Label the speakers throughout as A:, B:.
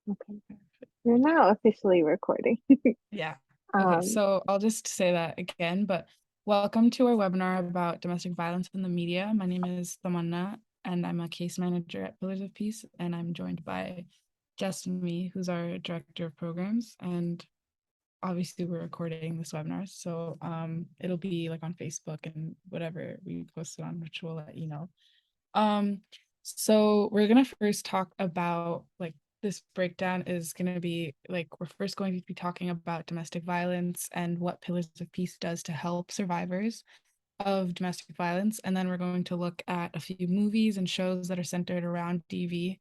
A: Okay. We're now officially recording.
B: Yeah. Okay,
A: Um,
B: so I'll just say that again, but welcome to our webinar about domestic violence in the media. My name is Tamanna, and I'm a case manager at Pillars of Peace, and I'm joined by Jessamy, who's our director of programs. And obviously, we're recording this webinar, so it'll be like on Facebook and whatever we post it on, which we'll let you know. Um, so we're gonna first talk about like this breakdown is gonna be like we're first going to be talking about domestic violence and what Pillars of Peace does to help survivors of domestic violence. And then we're going to look at a few movies and shows that are centered around DV.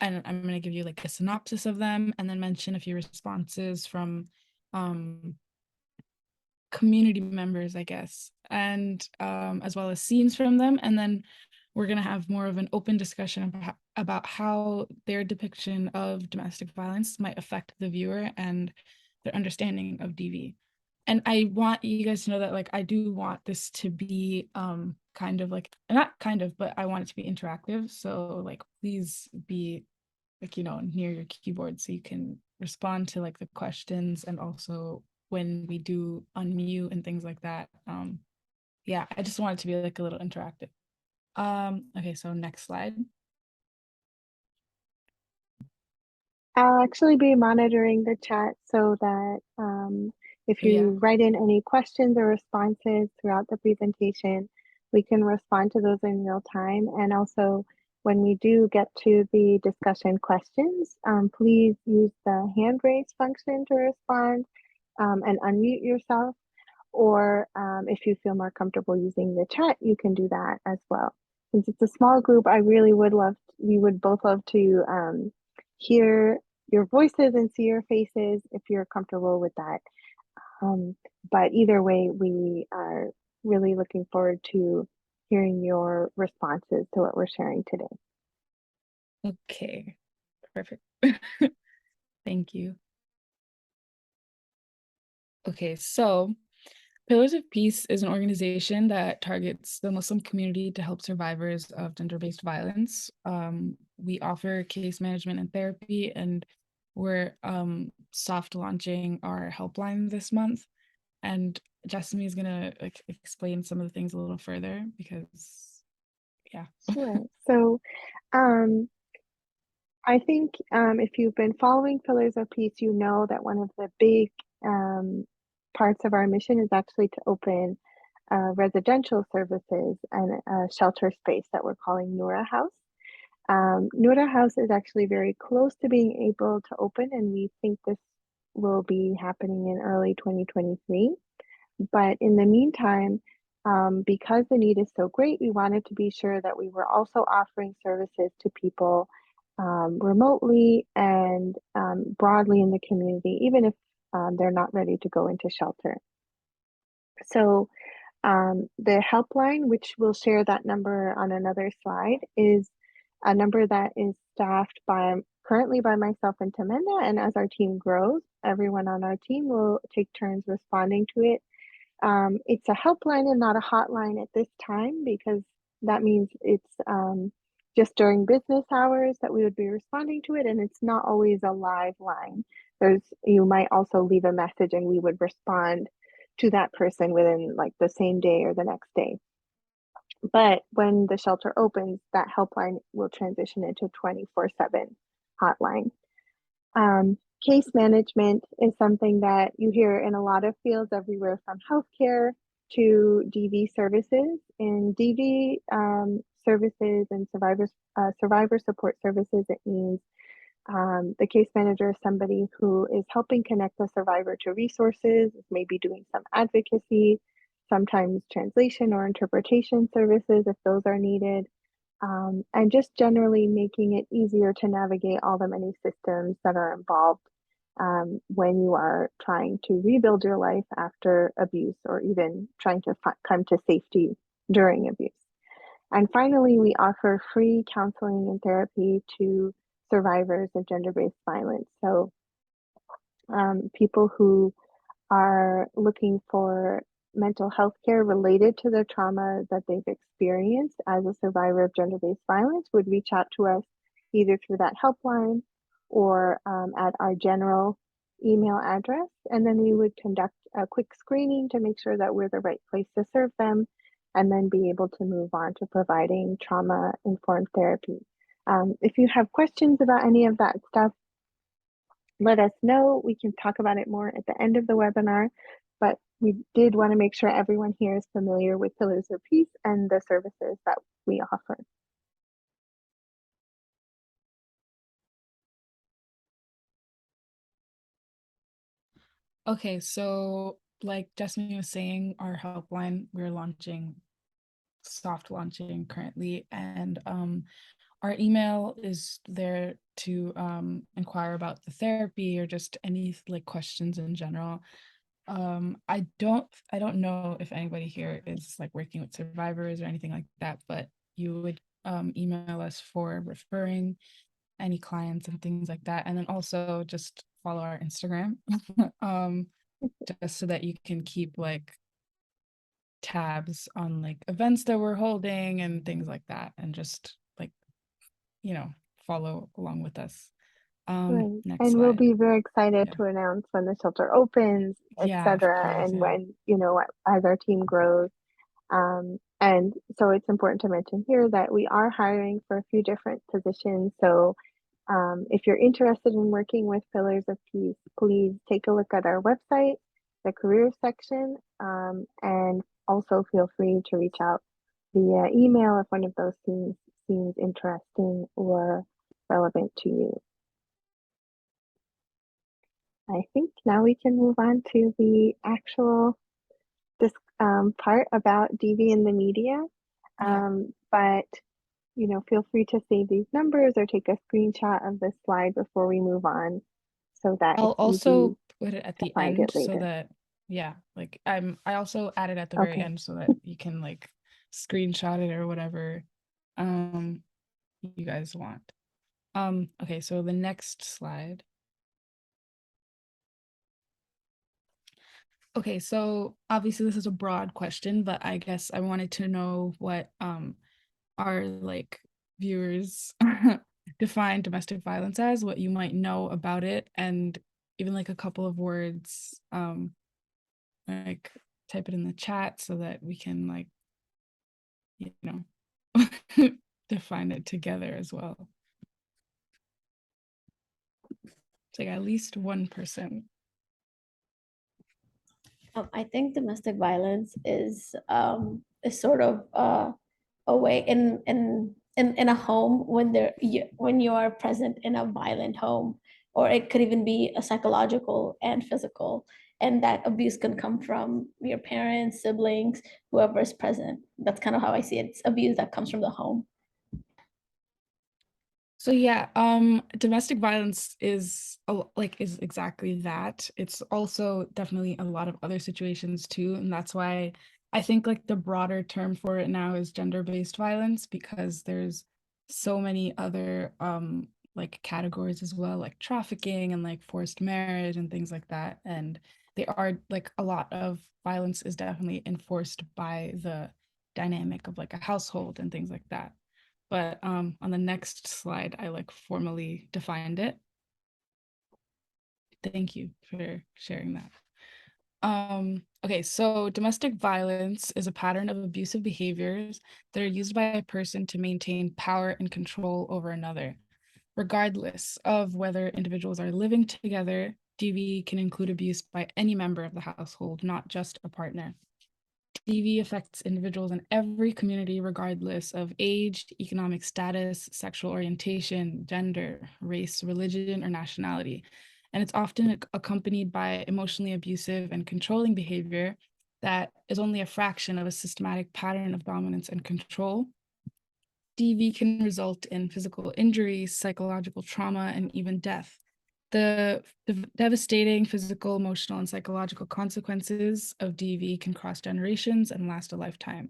B: And I'm gonna give you like a synopsis of them and then mention a few responses from um community members, I guess, and as well as scenes from them. And then we're going to have more of an open discussion about how their depiction of domestic violence might affect the viewer and their understanding of DV. And I want you guys to know that like I do want this to be kind of like not kind of, but I want it to be interactive. So like please be like, near your keyboard so you can respond to like the questions and also when we do unmute and things like that. Yeah, I just want it to be like a little interactive. Okay, so next slide.
A: I'll actually be monitoring the chat so that if
B: Oh, yeah.
A: you write in any questions or responses throughout the presentation, we can respond to those in real time. And also, when we do get to the discussion questions, please use the hand raise function to respond and unmute yourself. Or if you feel more comfortable using the chat, you can do that as well. Since it's a small group, I really would love, we would both love to hear your voices and see your faces if you're comfortable with that. But either way, we are really looking forward to hearing your responses to what we're sharing today.
B: Okay, perfect. Thank you. Okay, so Pillars of Peace is an organization that targets the Muslim community to help survivors of gender-based violence. We offer case management and therapy, and we're soft launching our helpline this month. And Jessamy is gonna like explain some of the things a little further because, yeah.
A: Sure. So um, I think if you've been following Pillars of Peace, you know that one of the big um, parts of our mission is actually to open residential services and a shelter space that we're calling Noura House. Noura House is actually very close to being able to open, and we think this will be happening in early 2023. But in the meantime, because the need is so great, we wanted to be sure that we were also offering services to people remotely and broadly in the community, even if they're not ready to go into shelter. So the helpline, which we'll share that number on another slide, is a number that is staffed by currently by myself and Tamanna. And as our team grows, everyone on our team will take turns responding to it. It's a helpline and not a hotline at this time because that means it's just during business hours that we would be responding to it, and it's not always a live line. You might also leave a message and we would respond to that person within like the same day or the next day. But when the shelter opens, that helpline will transition into 24/7 hotline. Case management is something that you hear in a lot of fields, everywhere from healthcare to DV services. In DV services and survivor support services, it means the case manager is somebody who is helping connect the survivor to resources, maybe doing some advocacy, sometimes translation or interpretation services if those are needed, and just generally making it easier to navigate all the many systems that are involved when you are trying to rebuild your life after abuse or even trying to come to safety during abuse. And finally, we offer free counseling and therapy to survivors of gender-based violence. So people who are looking for mental health care related to the trauma that they've experienced as a survivor of gender-based violence would reach out to us either through that helpline or at our general email address. And then we would conduct a quick screening to make sure that we're the right place to serve them, and then be able to move on to providing trauma-informed therapy. If you have questions about any of that stuff, let us know. We can talk about it more at the end of the webinar, but we did want to make sure everyone here is familiar with Pillars of Peace and the services that we offer.
B: Okay, so like Jessamy was saying, our helpline, we're soft launching currently, and our email is there to inquire about the therapy or just any like questions in general. I don't know if anybody here is like working with survivors or anything like that, but you would email us for referring any clients and things like that, and then also just follow our Instagram um just so that you can keep like tabs on like events that we're holding and things like that, and just like, you know, follow along with us.
A: Right.
B: Next
A: And we'll
B: slide.
A: be very excited
B: Yeah.
A: to announce when the shelter opens,
B: Yeah, of
A: etc.,
B: course.
A: and
B: Yeah.
A: when, as our team grows. And so it's important to mention here that we are hiring for a few different positions. So if you're interested in working with Pillars of Peace, please take a look at our website, the careers section, and also feel free to reach out via email if one of those seems interesting or relevant to you. I think now we can move on to the actual part about DV in the media.
B: Yeah.
A: But feel free to save these numbers or take a screenshot of this slide before we move on so that
B: I'll
A: it's easy
B: also put it at
A: to
B: the
A: find
B: end
A: it
B: so
A: later.
B: that, yeah, like I also added at the very
A: Okay.
B: end so that you can like screenshot it or whatever um you guys want. Okay, so the next slide. Okay, so obviously this is a broad question, but I guess I wanted to know what our like viewers define domestic violence as, what you might know about it, and even like a couple of words, like type it in the chat so that we can like, you know, define it together as well. It's like at least one person.
C: I think domestic violence is sort of a way in a home when you are present in a violent home, or it could even be a psychological and physical, and that abuse can come from your parents, siblings, whoever is present. That's kind of how I see it. It's abuse that comes from the home.
B: So yeah, domestic violence is is exactly that. It's also definitely a lot of other situations too, and that's why I think like the broader term for it now is gender-based violence, because there's so many other like categories as well, like trafficking and like forced marriage and things like that. And they are like a lot of violence is definitely enforced by the dynamic of like a household and things like that. But on the next slide, I like formally defined it. Thank you for sharing that. Okay, so domestic violence is a pattern of abusive behaviors that are used by a person to maintain power and control over another. Regardless of whether individuals are living together, DV can include abuse by any member of the household, not just a partner. DV affects individuals in every community, regardless of age, economic status, sexual orientation, gender, race, religion, or nationality. And it's often accompanied by emotionally abusive and controlling behavior that is only a fraction of a systematic pattern of dominance and control. DV can result in physical injury, psychological trauma, and even death. The devastating physical, emotional, and psychological consequences of DV can cross generations and last a lifetime.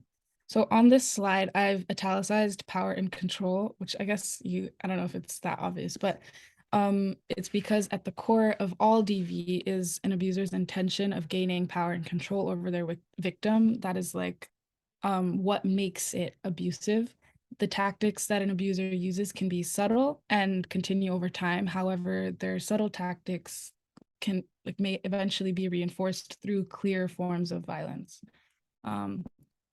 B: So on this slide, I've italicized power and control, which I guess I don't know if it's that obvious, but it's because at the core of all DV is an abuser's intention of gaining power and control over their victim. That is like what makes it abusive. the tactics that an abuser uses can be subtle and continue over time. However, their subtle tactics can may eventually be reinforced through clear forms of violence. On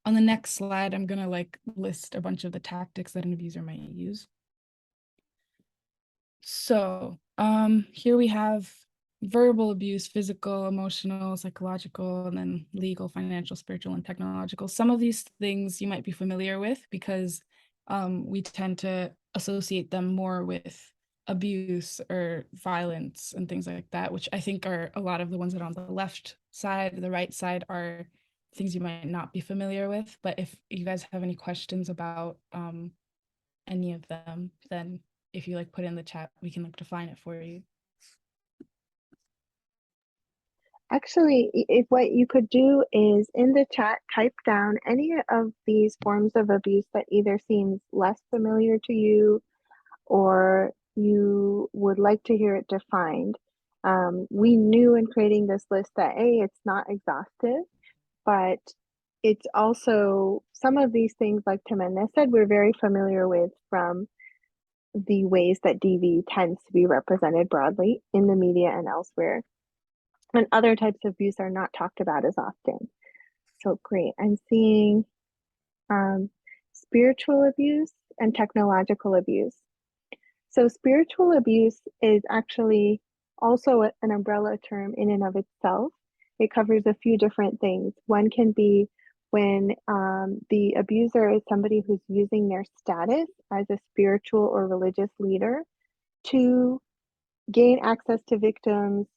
B: the next slide, I'm gonna list a bunch of the tactics that an abuser might use. So here we have verbal abuse, physical, emotional, psychological, and then legal, financial, spiritual, and technological. Some of these things you might be familiar with because we tend to associate them more with abuse or violence and things like that, which I think are a lot of the ones that are on the left side. The right side are things you might not be familiar with. But if you guys have any questions about any of them, then if you put in the chat, we can define it for you.
A: Actually, if what you could do is in the chat, type down any of these forms of abuse that either seems less familiar to you or you would like to hear it defined. We knew in creating this list that it's not exhaustive, but it's also some of these things, like Tamanna said, we're very familiar with from the ways that DV tends to be represented broadly in the media and elsewhere. And other types of abuse are not talked about as often. So great. I'm seeing spiritual abuse and technological abuse. So spiritual abuse is actually also an umbrella term in and of itself. It covers a few different things. One can be when the abuser is somebody who's using their status as a spiritual or religious leader to gain access to victims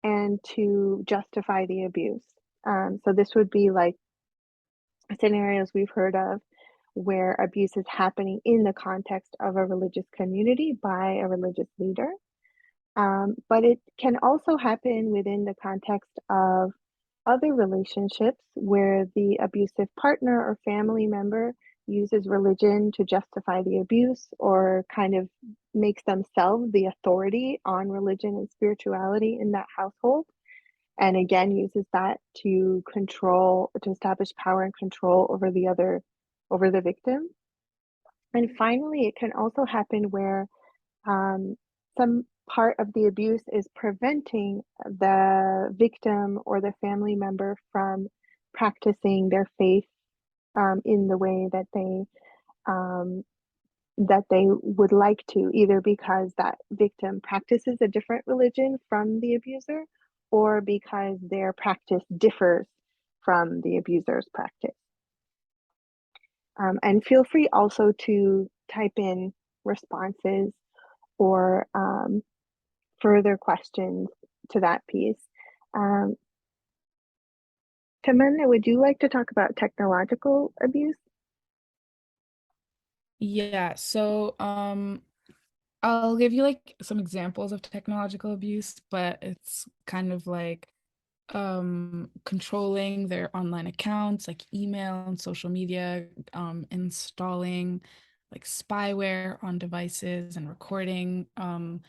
A: and to justify the abuse. So this would be like scenarios we've heard of where abuse is happening in the context of a religious community by a religious leader. But it can also happen within the context of other relationships where the abusive partner or family member uses religion to justify the abuse or kind of makes themselves the authority on religion and spirituality in that household. And again, uses that to establish power and control over the victim. And finally, it can also happen where some part of the abuse is preventing the victim or the family member from practicing their faith in the way that they would like to, either because that victim practices a different religion from the abuser or because their practice differs from the abuser's practice. And feel free also to type in responses or further questions to that piece. Tamanna, would you like to talk about technological abuse?
B: Yeah, so I'll give you some examples of technological abuse, but it's kind of controlling their online accounts, like email and social media, installing spyware on devices and recording a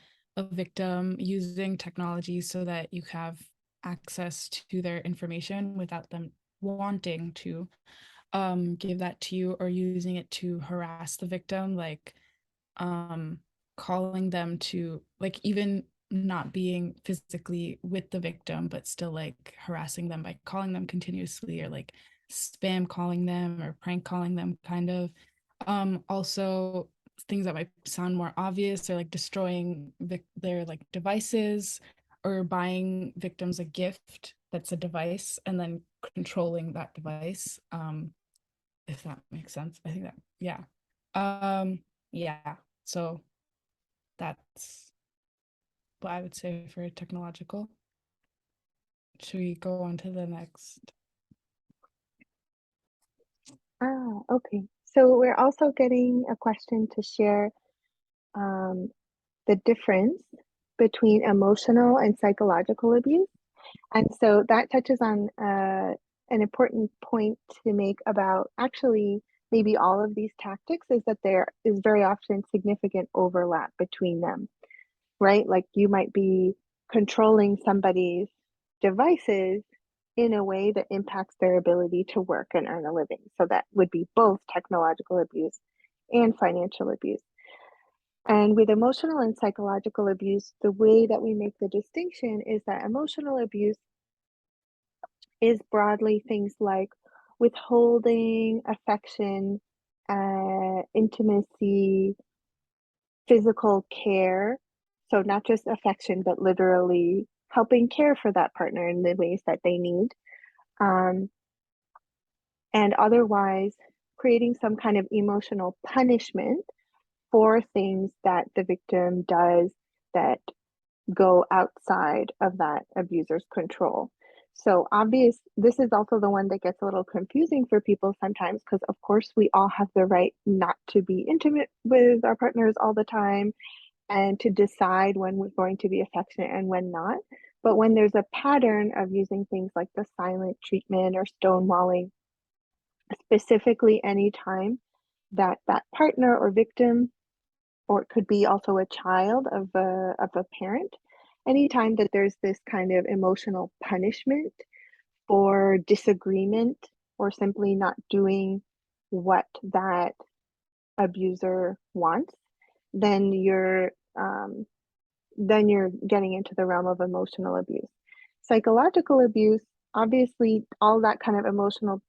B: victim using technology so that you have access to their information without them wanting to give that to you, or using it to harass the victim, calling them to even not being physically with the victim, but still harassing them by calling them continuously, or spam calling them or prank calling them kind of. Also things that might sound more obvious are destroying their devices, or buying victims a gift that's a device and then controlling that device, if that makes sense. I think that, yeah. Yeah, so that's what I would say for technological. Should we go on to the next?
A: Okay. So we're also getting a question to share the difference between emotional and psychological abuse. And so that touches on an important point to make about actually maybe all of these tactics, is that there is very often significant overlap between them, right? Like you might be controlling somebody's devices in a way that impacts their ability to work and earn a living. So that would be both technological abuse and financial abuse. And with emotional and psychological abuse, the way that we make the distinction is that emotional abuse is broadly things like withholding affection, intimacy, physical care. So not just affection, but literally helping care for that partner in the ways that they need. Um, and otherwise creating some kind of emotional punishment for things that the victim does that go outside of that abuser's control. So this is also the one that gets a little confusing for people sometimes, because of course we all have the right not to be intimate with our partners all the time and to decide when we're going to be affectionate and when not. But when there's a pattern of using things like the silent treatment or stonewalling, specifically any time that that partner or victim, or it could be also a child of a parent, anytime that there's this kind of emotional punishment for disagreement or simply not doing what that abuser wants, then you're getting into the realm of emotional abuse. Psychological abuse, obviously, all that kind of emotional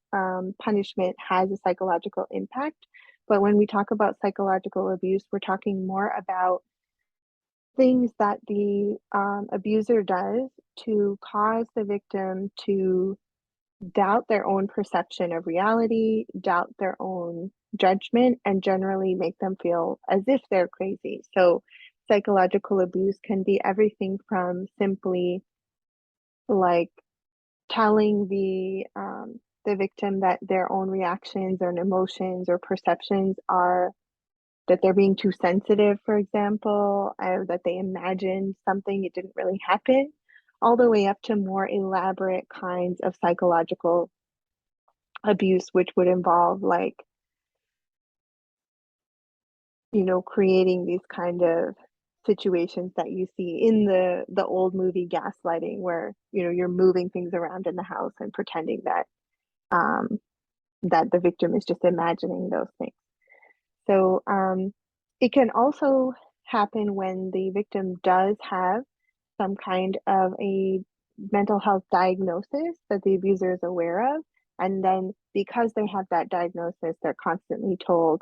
A: punishment has a psychological impact. But when we talk about psychological abuse, we're talking more about things that the abuser does to cause the victim to doubt their own perception of reality, doubt their own judgment, and generally make them feel as if they're crazy. So, psychological abuse can be everything from simply like telling the victim that their own reactions or emotions or perceptions are that they're being too sensitive, for example, or that they imagined something, it didn't really happen, all the way up to more elaborate kinds of psychological abuse, which would involve like, creating these kind of situations that you see in the old movie Gaslighting, where, you're moving things around in the house and pretending um, that the victim is just imagining those things. So it can also happen when the victim does have some kind of a mental health diagnosis that the abuser is aware of. And then because they have that diagnosis, they're constantly told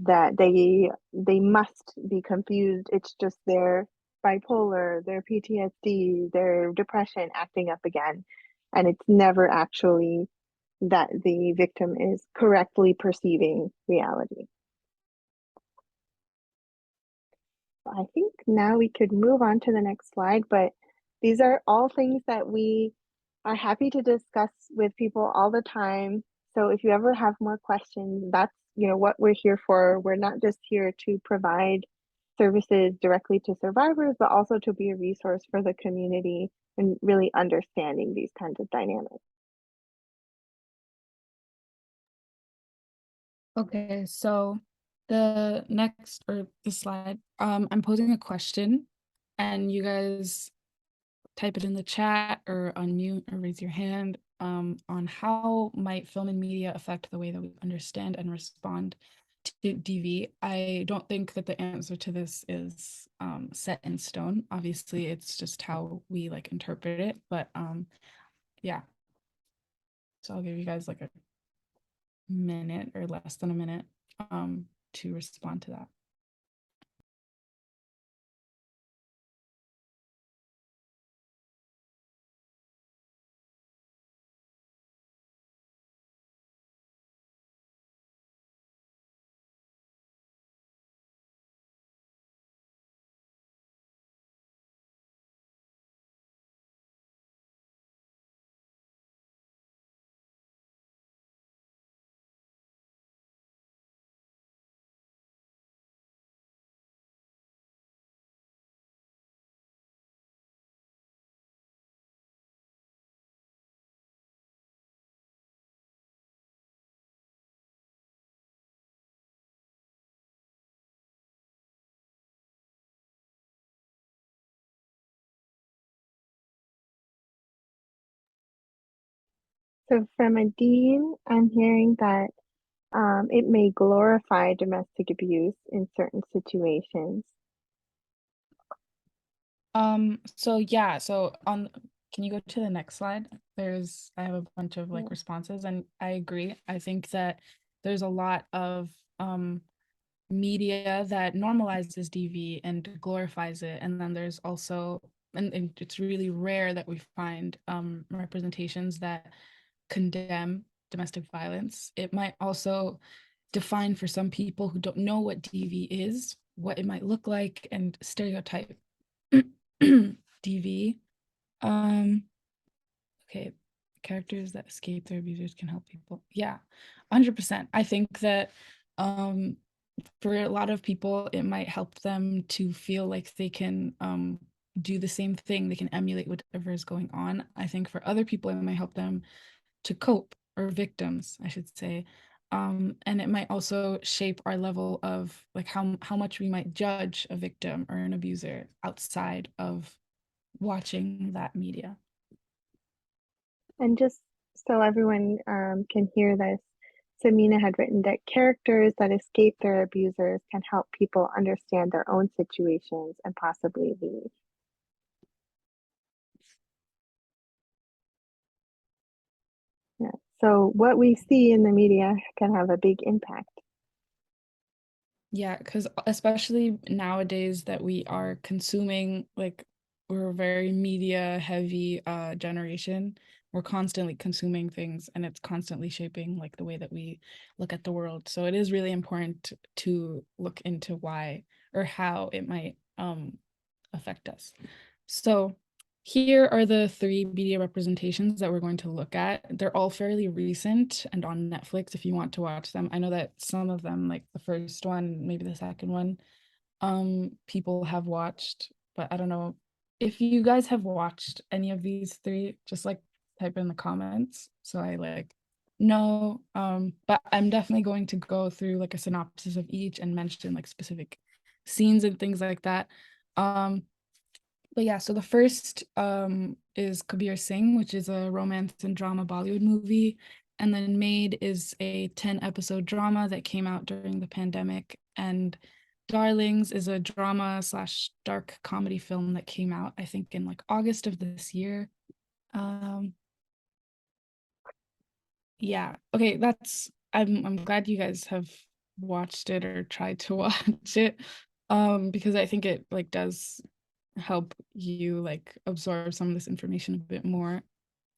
A: that they must be confused. It's just their bipolar, their PTSD, their depression acting up again. And it's never actually that the victim is correctly perceiving reality. I think now we could move on to the next slide, but these are all things that we are happy to discuss with people all the time. So if you ever have more questions, that's what we're here for. We're not just here to provide services directly to survivors, but also to be a resource for the community and really understanding these kinds of dynamics.
B: Okay, so the next or the slide, I'm posing a question and you guys type it in the chat or unmute or raise your hand on how might film and media affect the way that we understand and respond to DV. I don't think that the answer to this is set in stone. Obviously, it's just how we like interpret it, but yeah. So I'll give you guys like a minute or less than a minute to respond to that.
A: So from Adine, I'm hearing that It may glorify domestic abuse in certain situations.
B: So yeah, so on, can you go to the next slide? I have a bunch of like
C: Yeah.
B: responses, and I agree. I think that there's a lot of media that normalizes DV and glorifies it, and then there's also, and it's really rare that we find representations that condemn domestic violence. It might also define for some people who don't know what DV is, what it might look like, and stereotype DV. Okay, characters that escape their abusers can help people. Yeah, 100%. I think that for a lot of people, it might help them to feel like they can do the same thing. They can emulate whatever is going on. I think for other people, it might help them to cope, or victims, I should say. And it might also shape our level of like how much we might judge a victim or an abuser outside of watching that media.
A: And just so everyone can hear this, Samina had written that characters that escape their abusers can help people understand their own situations and possibly leave. Yeah. So what we see in the media can have a big impact.
B: Yeah, because especially nowadays that we are consuming, like, we're a very media heavy generation. We're constantly consuming things, and it's constantly shaping like the way that we look at the world. So it is really important to look into why or how it might affect us. So here are the three media representations that we're going to look at. They're all fairly recent and on Netflix if you want to watch them. I know that some of them, like the first one, maybe the second one, people have watched, but I don't know if you guys have watched any of these three. Just like type in the comments so I like know. But I'm definitely going to go through like a synopsis of each and mention like specific scenes and things like that. But yeah, so the first is Kabir Singh, which is a romance and drama Bollywood movie. And then Maid is a 10-episode drama that came out during the pandemic. And Darlings is a drama slash dark comedy film that came out, I think, in like August of this year. Yeah, okay, I'm glad you guys have watched it or tried to watch it. Because I think it like does help you like absorb some of this information a bit more.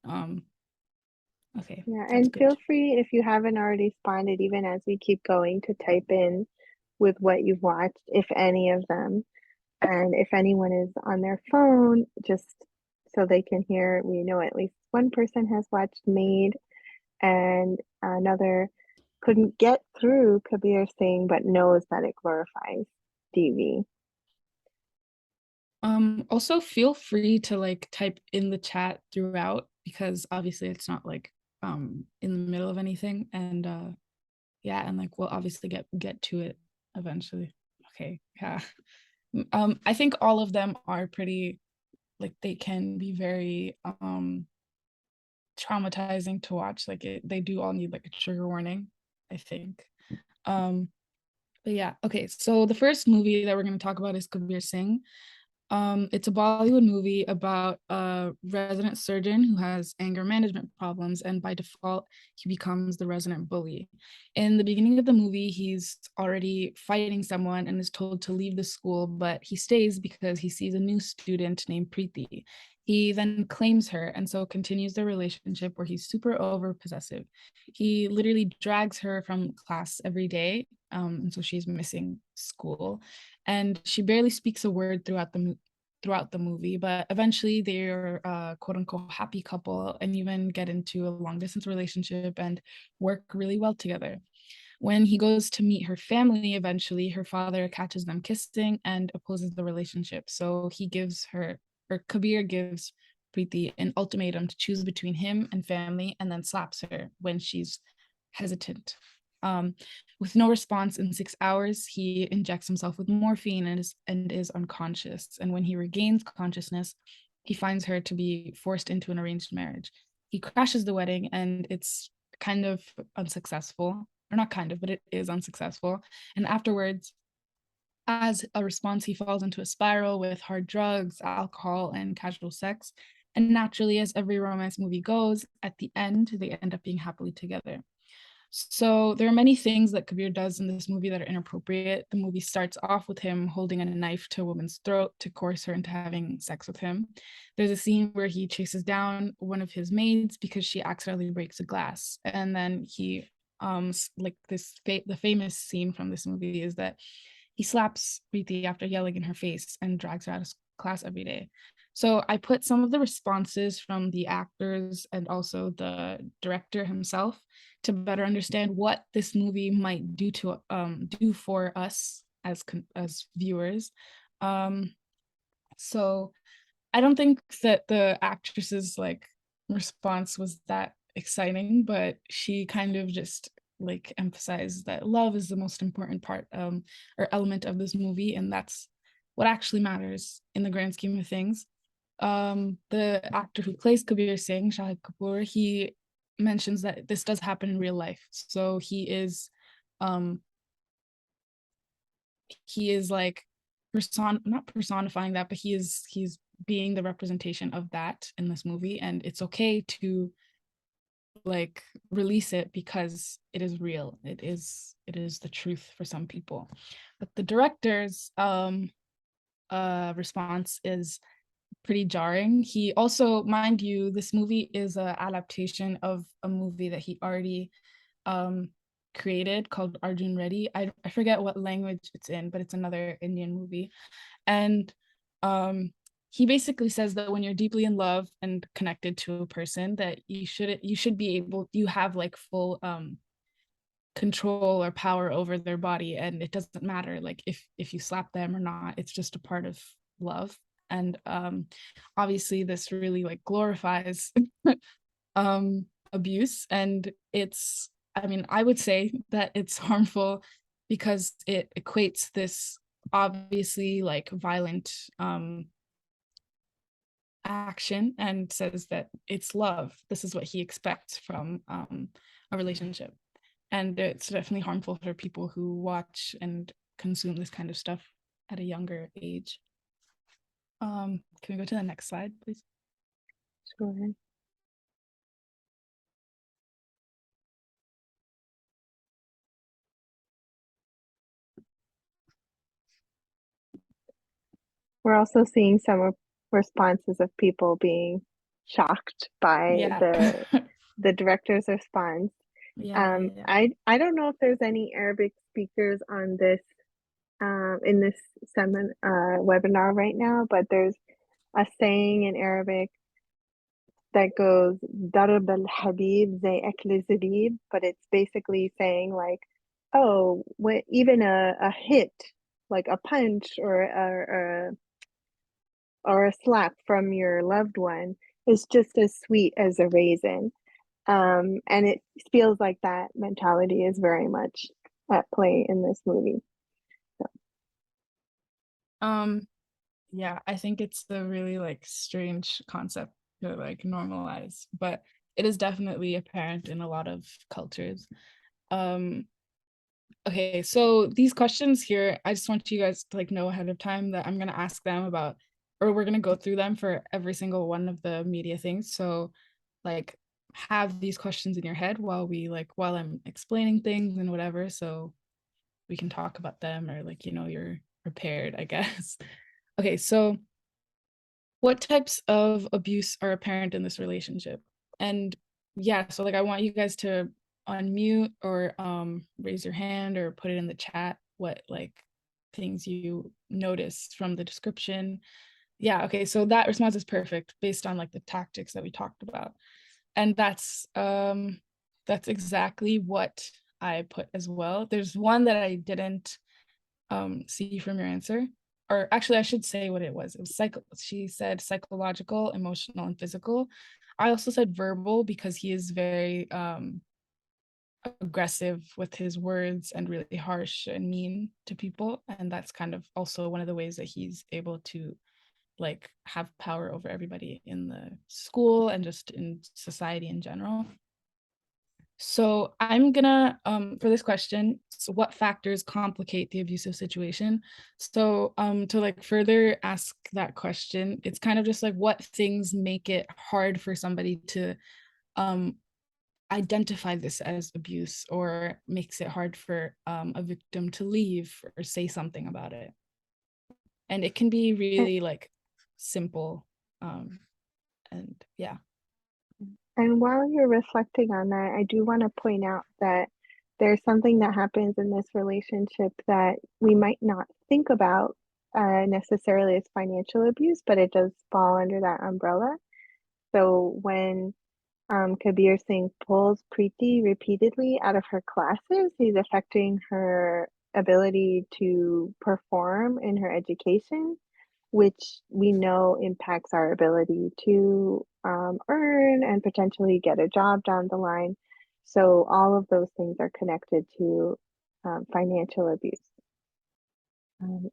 B: Um, okay,
A: Yeah,
B: that's
A: and feel
B: good.
A: free if you haven't already responded, even as we keep going, to type in with what you've watched, if any of them. And if anyone is on their phone, just so they can hear, we know at least one person has watched Maid and another couldn't get through Kabir Singh but knows that it glorifies DV.
B: Also feel free to like type in the chat throughout because obviously it's not like in the middle of anything, and yeah, and like we'll obviously get to it eventually. Okay, yeah. I think all of them are pretty, like they can be very traumatizing to watch. Like they do all need like a trigger warning, I think. But yeah, okay, so the first movie that we're going to talk about is Kabir Singh. It's a Bollywood movie about a resident surgeon who has anger management problems, and by default, he becomes the resident bully. In the beginning of the movie, he's already fighting someone and is told to leave the school, but he stays because he sees a new student named Preeti. He then claims her and so continues the relationship where he's super over possessive. He literally drags her from class every day, and so she's missing school, and she barely speaks a word throughout the movie, but eventually they're a quote unquote happy couple and even get into a long distance relationship and work really well together. When he goes to meet her family, eventually her father catches them kissing and opposes the relationship. So he gives her, or Kabir gives Preeti an ultimatum to choose between him and family, and then slaps her when she's hesitant. Um, with no response in 6 hours, he injects himself with morphine and is unconscious. And when he regains consciousness, he finds her to be forced into an arranged marriage. He crashes the wedding, and it's kind of unsuccessful. or not kind of, but it is unsuccessful. And afterwards, as a response, he falls into a spiral with hard drugs, alcohol, and casual sex. And naturally, as every romance movie goes, at the end, they end up being happily together. So there are many things that Kabir does in this movie that are inappropriate. The movie starts off with him holding a knife to a woman's throat to coerce her into having sex with him. There's a scene where he chases down one of his maids because she accidentally breaks a glass. And then he, like the famous scene from this movie is that he slaps Preeti after yelling in her face and drags her out of class every day. So I put some of the responses from the actors and also the director himself to better understand what this movie might do for us as viewers. So I don't think that the actress's like response was that exciting, but she kind of just like emphasized that love is the most important part or element of this movie, and that's what actually matters in the grand scheme of things. The actor who plays Kabir Singh, Shahid Kapoor, he mentions that this does happen in real life. So um he is like not personifying that, but he's being the representation of that in this movie, and it's okay to like release it because it is real. It is the truth for some people. But the director's response is pretty jarring. He also, mind you, this movie is an adaptation of a movie that he already created called Arjun Reddy. I forget what language it's in, but it's another Indian movie. And he basically says that when you're deeply in love and connected to a person, that you should be able, you have like full control or power over their body, and it doesn't matter like if you slap them or not. It's just a part of love. And obviously this really like glorifies abuse, and it's, I mean, I would say that it's harmful because it equates this obviously like violent action and says that it's love. This is what he expects from a relationship. And it's definitely harmful for people who watch and consume this kind of stuff at a younger age. Can we go to the next slide, please?
A: Sure. We're also seeing some responses of people being shocked by
B: Yeah.
A: the director's response.
B: Yeah.
A: I don't know if there's any Arabic speakers on this in this webinar right now, but there's a saying in Arabic that goes "Darb al-Habib zay akli zabib," but it's basically saying like, oh, even a hit, like a punch or a slap from your loved one is just as sweet as a raisin. And it feels like that mentality is very much at play in this movie.
B: Yeah, I think it's a really like strange concept to like normalize, but it is definitely apparent in a lot of cultures. Um, okay, so these questions here, I just want you guys to like know ahead of time that I'm gonna ask them about, or we're gonna go through them for every single one of the media things. So like have these questions in your head while I'm explaining things and whatever, so we can talk about them, or like, you know, you're prepared, I guess. Okay, so what types of abuse are apparent in this relationship? And yeah, so like I want you guys to unmute or raise your hand or put it in the chat what like things you noticed from the description. Yeah, okay, so that response is perfect based on like the tactics that we talked about. And that's exactly what I put as well. There's one that I didn't see from your answer, or actually I should say what it was. It was she said psychological, emotional, and physical. I also said verbal because he is very aggressive with his words and really harsh and mean to people, and that's kind of also one of the ways that he's able to like have power over everybody in the school and just in society in general. So I'm gonna for this question, so what factors complicate the abusive situation? So to like further ask that question, it's kind of just like what things make it hard for somebody to um identify this as abuse, or makes it hard for a victim to leave or say something about it. And it can be
A: And,
B: really like simple. And yeah.
A: and while you're reflecting on that, I do want to point out that there's something that happens in this relationship that we might not think about necessarily as financial abuse, but it does fall under that umbrella. So when Kabir Singh pulls Preeti repeatedly out of her classes, he's affecting her ability to perform in her education, which we know impacts our ability to earn and potentially get a job down the line. So all of those things are connected to financial abuse.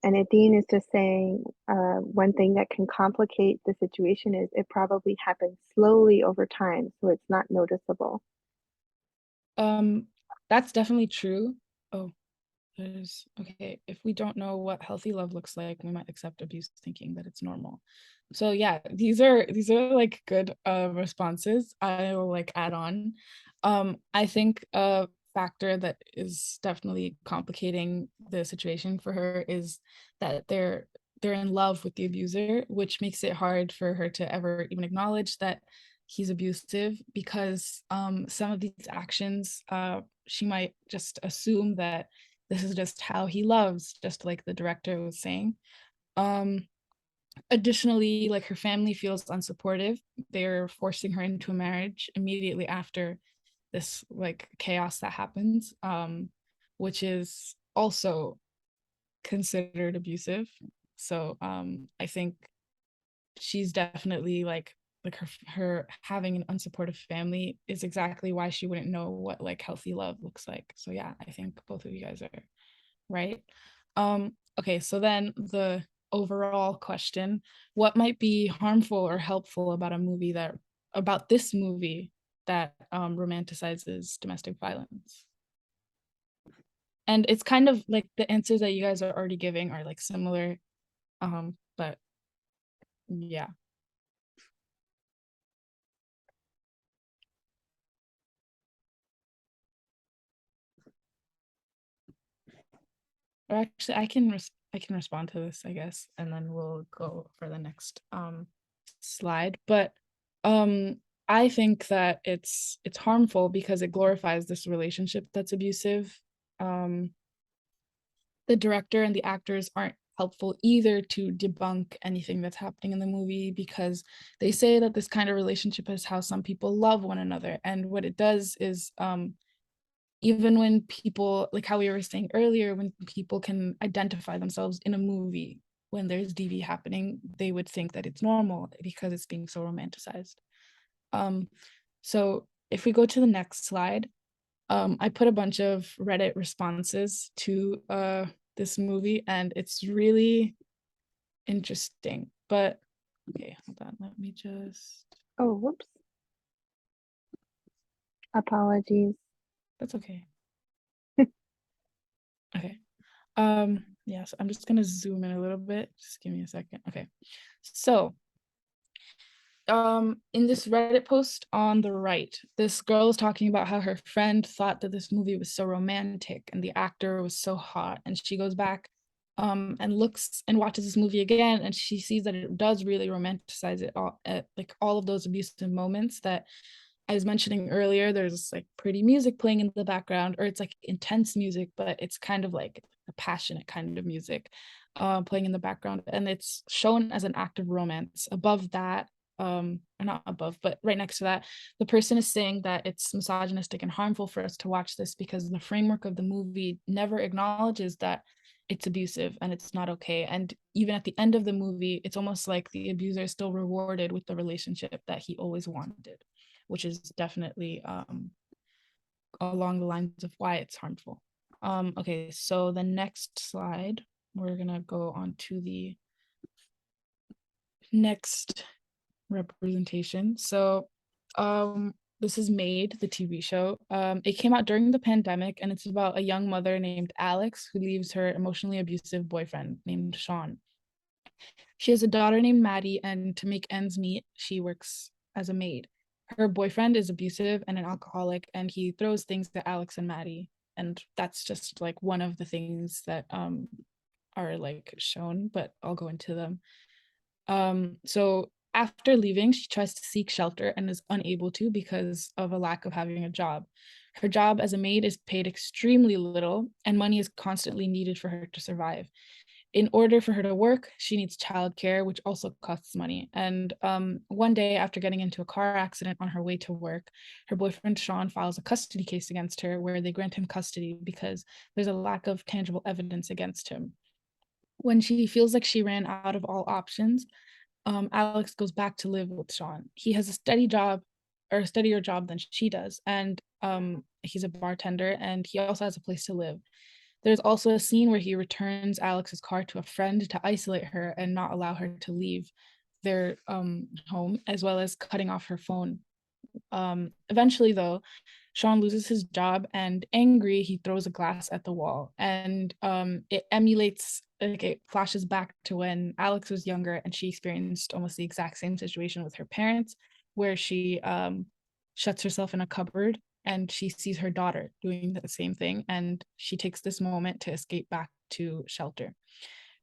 A: And Adine is just saying one thing that can complicate the situation is it probably happens slowly over time, so it's not noticeable.
B: Um, that's definitely true. Oh, there's okay. If we don't know what healthy love looks like, we might accept abuse thinking that it's normal. So yeah, these are like good responses. I will like add on. I think a factor that is definitely complicating the situation for her is that they're in love with the abuser, which makes it hard for her to ever even acknowledge that he's abusive, because some of these actions she might just assume that this is just how he loves, just like the director was saying. um Additionally, like her family feels unsupportive. They're forcing her into a marriage immediately after this like chaos that happens, which is also considered abusive. So I think she's definitely like her having an unsupportive family is exactly why she wouldn't know what like healthy love looks like. So yeah, I think both of you guys are right. Okay, so then the overall question, what might be harmful or helpful about this movie that romanticizes domestic violence? And it's kind of like the answers that you guys are already giving are like similar, but yeah. Or actually, I can respond to this, I guess, and then we'll go for the next slide. But I think that it's harmful because it glorifies this relationship that's abusive. Um, the director and the actors aren't helpful either to debunk anything that's happening in the movie, because they say that this kind of relationship is how some people love one another, and what it does is even when people, like how we were saying earlier, when people can identify themselves in a movie when there's DV happening, they would think that it's normal because it's being so romanticized. So if we go to the next slide, I put a bunch of Reddit responses to this movie, and it's really interesting. But okay, hold on, let me just.
A: Oh, whoops. Apologies.
B: That's okay. Okay. Yeah, so I'm just gonna zoom in a little bit. Just give me a second. Okay. So in this Reddit post on the right, this girl is talking about how her friend thought that this movie was so romantic and the actor was so hot, and she goes back and looks and watches this movie again, and she sees that it does really romanticize it all, like all of those abusive moments that I was mentioning earlier. There's like pretty music playing in the background, or it's like intense music, but it's kind of like a passionate kind of music playing in the background, and it's shown as an act of romance. Above that, or not above, but right next to that, the person is saying that it's misogynistic and harmful for us to watch this because the framework of the movie never acknowledges that it's abusive and it's not okay. And even at the end of the movie, it's almost like the abuser is still rewarded with the relationship that he always wanted, which is definitely along the lines of why it's harmful. Okay, so the next slide, we're gonna go on to the next representation. So this is Maid, the TV show. It came out during the pandemic, and it's about a young mother named Alex who leaves her emotionally abusive boyfriend named Sean. She has a daughter named Maddie, and to make ends meet, she works as a maid. Her boyfriend is abusive and an alcoholic, and he throws things at Alex and Maddie. And that's just like one of the things that are like shown, but I'll go into them. So after leaving, she tries to seek shelter and is unable to because of a lack of having a job. Her job as a maid is paid extremely little, and money is constantly needed for her to survive. In order for her to work, she needs childcare, which also costs money. And one day, after getting into a car accident on her way to work, her boyfriend Sean files a custody case against her where they grant him custody because there's a lack of tangible evidence against him. When she feels like she ran out of all options, Alex goes back to live with Sean. He has a steady job, or a steadier job than she does, and he's a bartender, and he also has a place to live. There's also a scene where he returns Alex's car to a friend to isolate her and not allow her to leave their home, as well as cutting off her phone. Eventually, though, Sean loses his job, and angry, he throws a glass at the wall. And it emulates, like it flashes back to when Alex was younger and she experienced almost the exact same situation with her parents, where she shuts herself in a cupboard and she sees her daughter doing the same thing. And she takes this moment to escape back to shelter.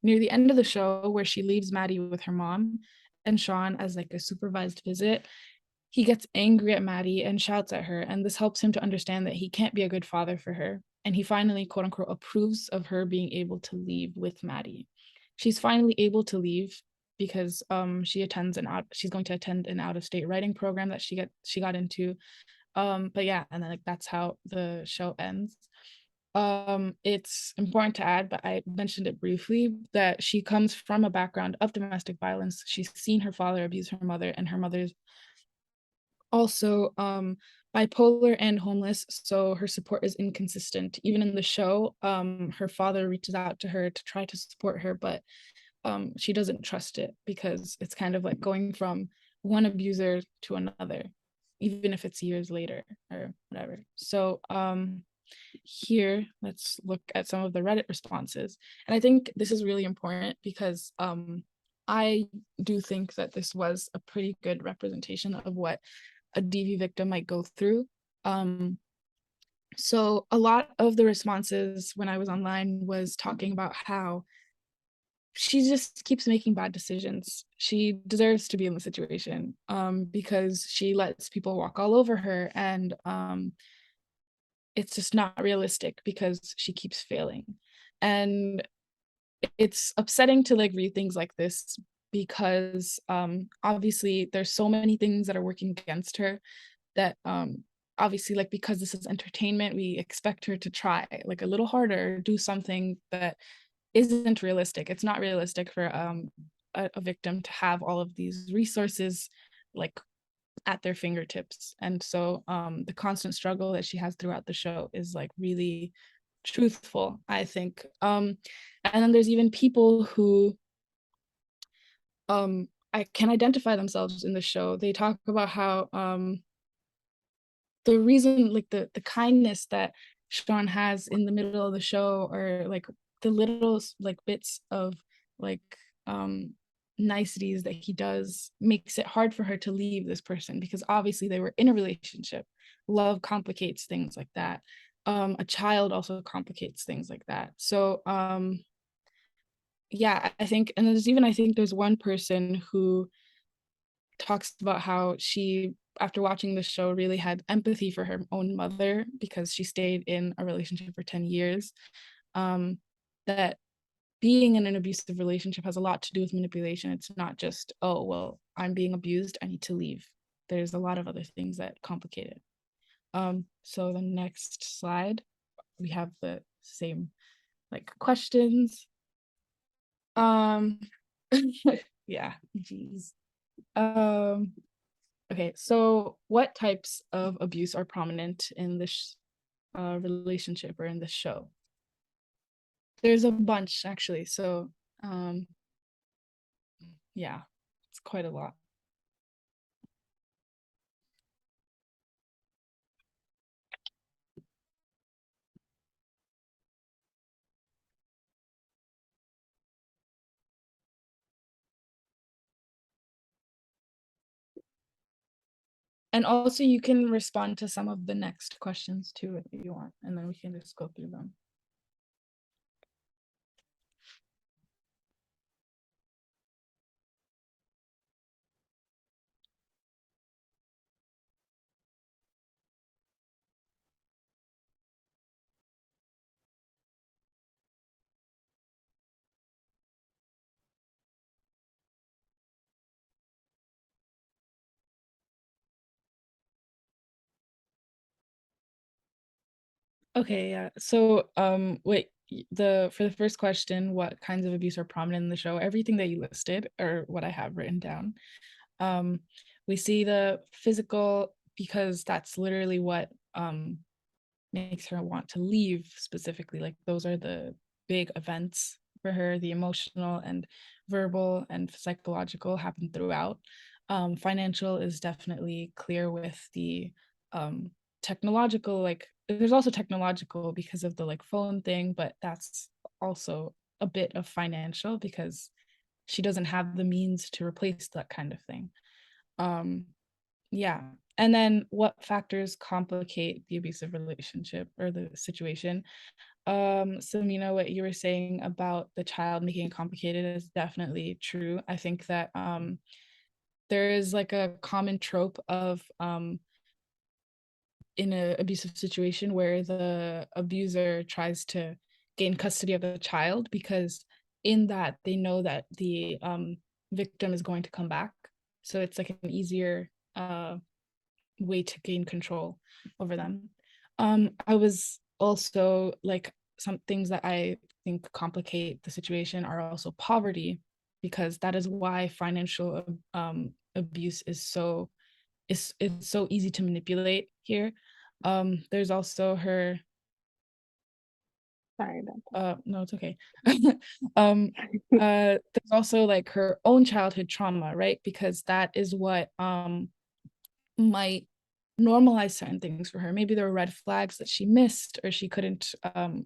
B: Near the end of the show, where she leaves Maddie with her mom and Sean as like a supervised visit, he gets angry at Maddie and shouts at her, and this helps him to understand that he can't be a good father for her. And he finally, quote unquote, approves of her being able to leave with Maddie. She's finally able to leave because she's going to attend an out-of-state writing program that she got into. But yeah, and then like that's how the show ends. It's important to add, but I mentioned it briefly, that she comes from a background of domestic violence. She's seen her father abuse her mother, and her mother's also bipolar and homeless, so her support is inconsistent. Even in the show, her father reaches out to her to try to support her, but she doesn't trust it because it's kind of like going from one abuser to another, even if it's years later or whatever. So here, let's look at some of the Reddit responses. And I think this is really important because I do think that this was a pretty good representation of what a DV victim might go through. So a lot of the responses when I was online was talking about how she just keeps making bad decisions. She deserves to be in the situation because she lets people walk all over her, and it's just not realistic because she keeps failing. And it's upsetting to like read things like this because obviously there's so many things that are working against her that obviously, like, because this is entertainment, we expect her to try like a little harder, do something that isn't realistic. It's not realistic for a victim to have all of these resources like at their fingertips. And so the constant struggle that she has throughout the show is like really truthful, I think. And then there's even people who I can identify themselves in the show. They talk about how the reason, like the kindness that Sean has in the middle of the show, or like the little like bits of like niceties that he does, makes it hard for her to leave this person because obviously they were in a relationship. Love complicates things like that. A child also complicates things like that. So yeah, I think, and there's even, I think there's one person who talks about how she, after watching the show, really had empathy for her own mother because she stayed in a relationship for 10 years. That being in an abusive relationship has a lot to do with manipulation. It's not just, oh, well, I'm being abused, I need to leave. There's a lot of other things that complicate it. So the next slide, we have the same like questions. Yeah, geez. Okay, so what types of abuse are prominent in this relationship or in this show? There's a bunch actually, so yeah, it's quite a lot. And also you can respond to some of the next questions too if you want, and then we can just go through them. Okay, yeah. So, wait, for the first question, what kinds of abuse are prominent in the show? Everything that you listed, or what I have written down. Um, we see the physical because that's literally what makes her want to leave specifically. Like those are the big events for her. The emotional and verbal and psychological happen throughout. Financial is definitely clear with the technological, like there's also technological because of the like phone thing, but that's also a bit of financial because she doesn't have the means to replace that kind of thing. um yeah. And then what factors complicate the abusive relationship or the situation? So what you were saying about the child making it complicated is definitely true. I think that there is like a common trope of in an abusive situation where the abuser tries to gain custody of the child because in that they know that the victim is going to come back. So it's like an easier way to gain control over them. I was also like some things that I think complicate the situation are also poverty, because that is why financial abuse is so easy to manipulate here. There's also her
A: Sorry about that.
B: no, it's okay. There's also like her own childhood trauma, right? Because that is what might normalize certain things for her. Maybe there were red flags that she missed or she couldn't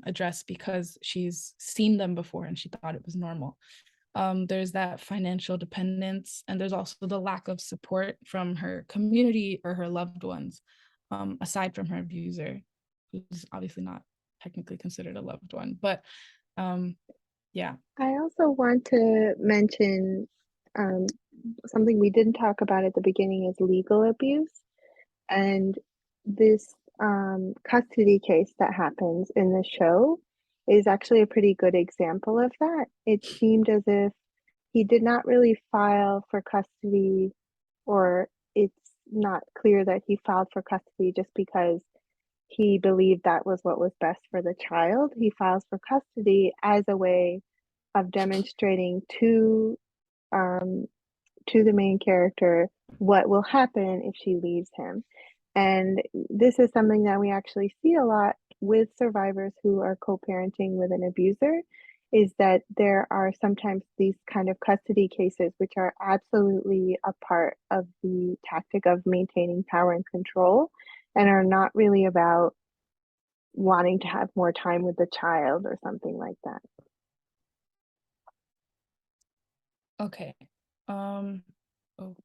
B: address because she's seen them before and she thought it was normal. There's that financial dependence, and there's also the lack of support from her community or her loved ones, aside from her abuser, who's obviously not technically considered a loved one. But yeah.
A: I also want to mention um, something we didn't talk about at the beginning is legal abuse. And this custody case that happens in the show is actually a pretty good example of that. It seemed as if he did not really file for custody, or it's not clear that he filed for custody just because he believed that was what was best for the child. He files for custody as a way of demonstrating um, to the main character what will happen if she leaves him. And this is something that we actually see a lot with survivors who are co-parenting with an abuser, is that there are sometimes these kind of custody cases which are absolutely a part of the tactic of maintaining power and control, and are not really about wanting to have more time with the child or something like that.
B: Okay. Um, oh.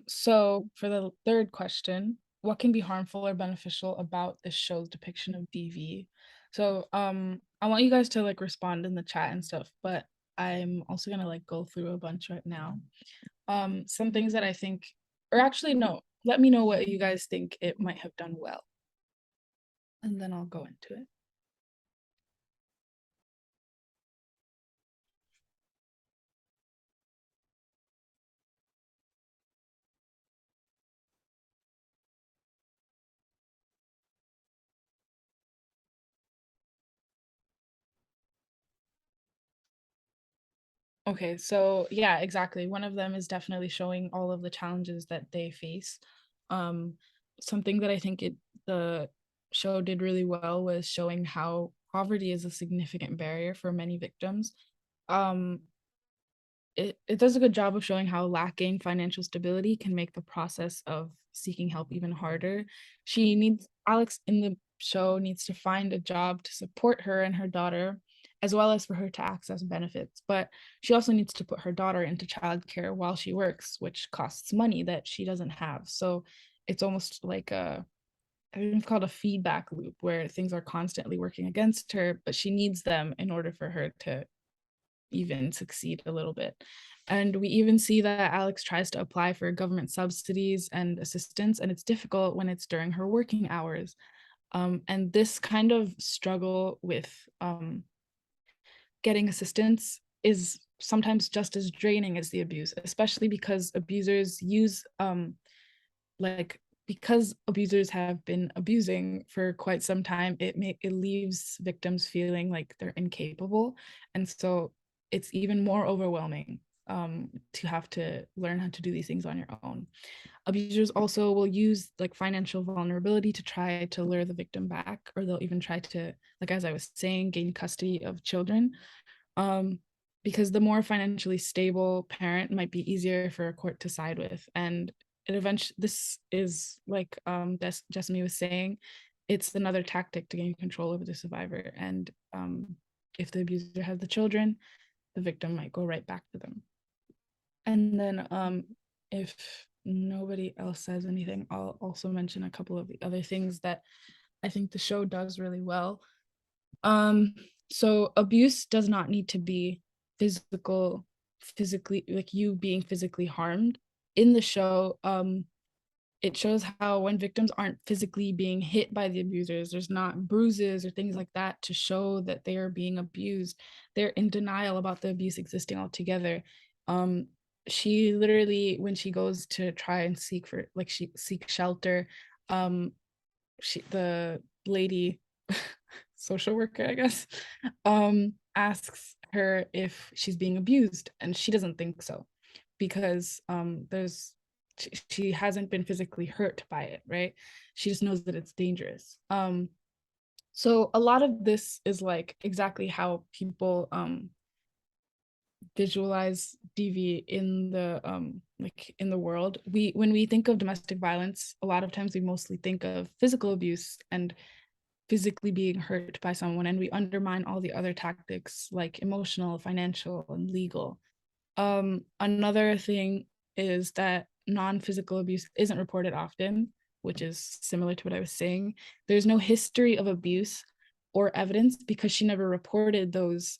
B: So for the third question, what can be harmful or beneficial about this show's depiction of DV? So I want you guys to like respond in the chat and stuff, but I'm also gonna like go through a bunch right now. Some things that I think, or actually no, let me know what you guys think it might have done well, and then I'll go into it. Okay, so yeah, exactly. One of them is definitely showing all of the challenges that they face. Um, Something that I think the show did really well was showing how poverty is a significant barrier for many victims. Um, it does a good job of showing how lacking financial stability can make the process of seeking help even harder. Alex in the show needs to find a job to support her and her daughter, as well as for her to access benefits. But she also needs to put her daughter into childcare while she works, which costs money that she doesn't have. So it's almost like I think it's called a feedback loop, where things are constantly working against her, but she needs them in order for her to even succeed a little bit. And we even see that Alex tries to apply for government subsidies and assistance, and it's difficult when it's during her working hours. And this kind of struggle with getting assistance is sometimes just as draining as the abuse, especially because abusers use because abusers have been abusing for quite some time, it leaves victims feeling like they're incapable, and so it's even more overwhelming to have to learn how to do these things on your own. Abusers also will use like financial vulnerability to try to lure the victim back, or they'll even try to, like as I was saying, gain custody of children. Because the more financially stable parent might be easier for a court to side with. And it eventually, this is like Jessamy was saying, it's another tactic to gain control over the survivor. And if the abuser has the children, the victim might go right back to them. And then if nobody else says anything, I'll also mention a couple of the other things that I think the show does really well. So abuse does not need to be physically, like you being physically harmed. In the show, it shows how when victims aren't physically being hit by the abusers, there's not bruises or things like that to show that they are being abused. They're in denial about the abuse existing altogether. She literally, when she goes to try and seek shelter, the lady social worker, I guess, asks her if she's being abused, and she doesn't think so, because she hasn't been physically hurt by it, right? She just knows that it's dangerous. So a lot of this is like exactly how people visualize DV in the in the world. When we think of domestic violence, a lot of times we mostly think of physical abuse and physically being hurt by someone, and we undermine all the other tactics like emotional, financial, and legal. Another thing is that non-physical abuse isn't reported often, which is similar to what I was saying. There's no history of abuse or evidence because she never reported those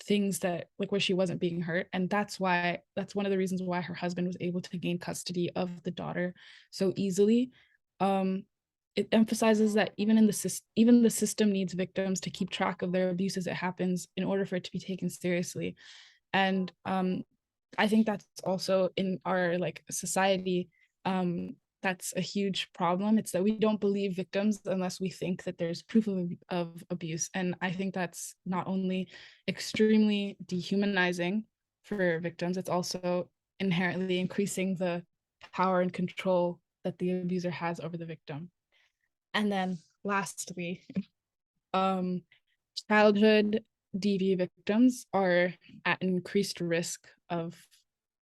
B: things that like where she wasn't being hurt, and that's one of the reasons why her husband was able to gain custody of the daughter so easily. It emphasizes that even the system needs victims to keep track of their abuse as it happens in order for it to be taken seriously. And I think that's also in our like society, that's a huge problem. It's that we don't believe victims unless we think that there's proof of abuse. And I think that's not only extremely dehumanizing for victims, it's also inherently increasing the power and control that the abuser has over the victim. And then lastly, childhood DV victims are at increased risk of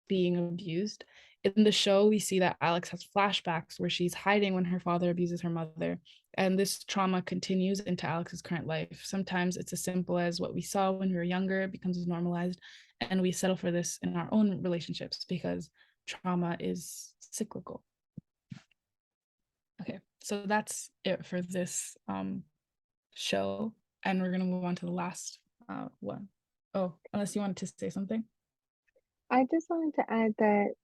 B: being abused. In the show, we see that Alex has flashbacks where she's hiding when her father abuses her mother. And this trauma continues into Alex's current life. Sometimes it's as simple as what we saw when we were younger becomes normalized, and we settle for this in our own relationships because trauma is cyclical. Okay, so that's it for this show, and we're gonna move on to the last one. Oh, unless you wanted to say something.
A: I just wanted to add that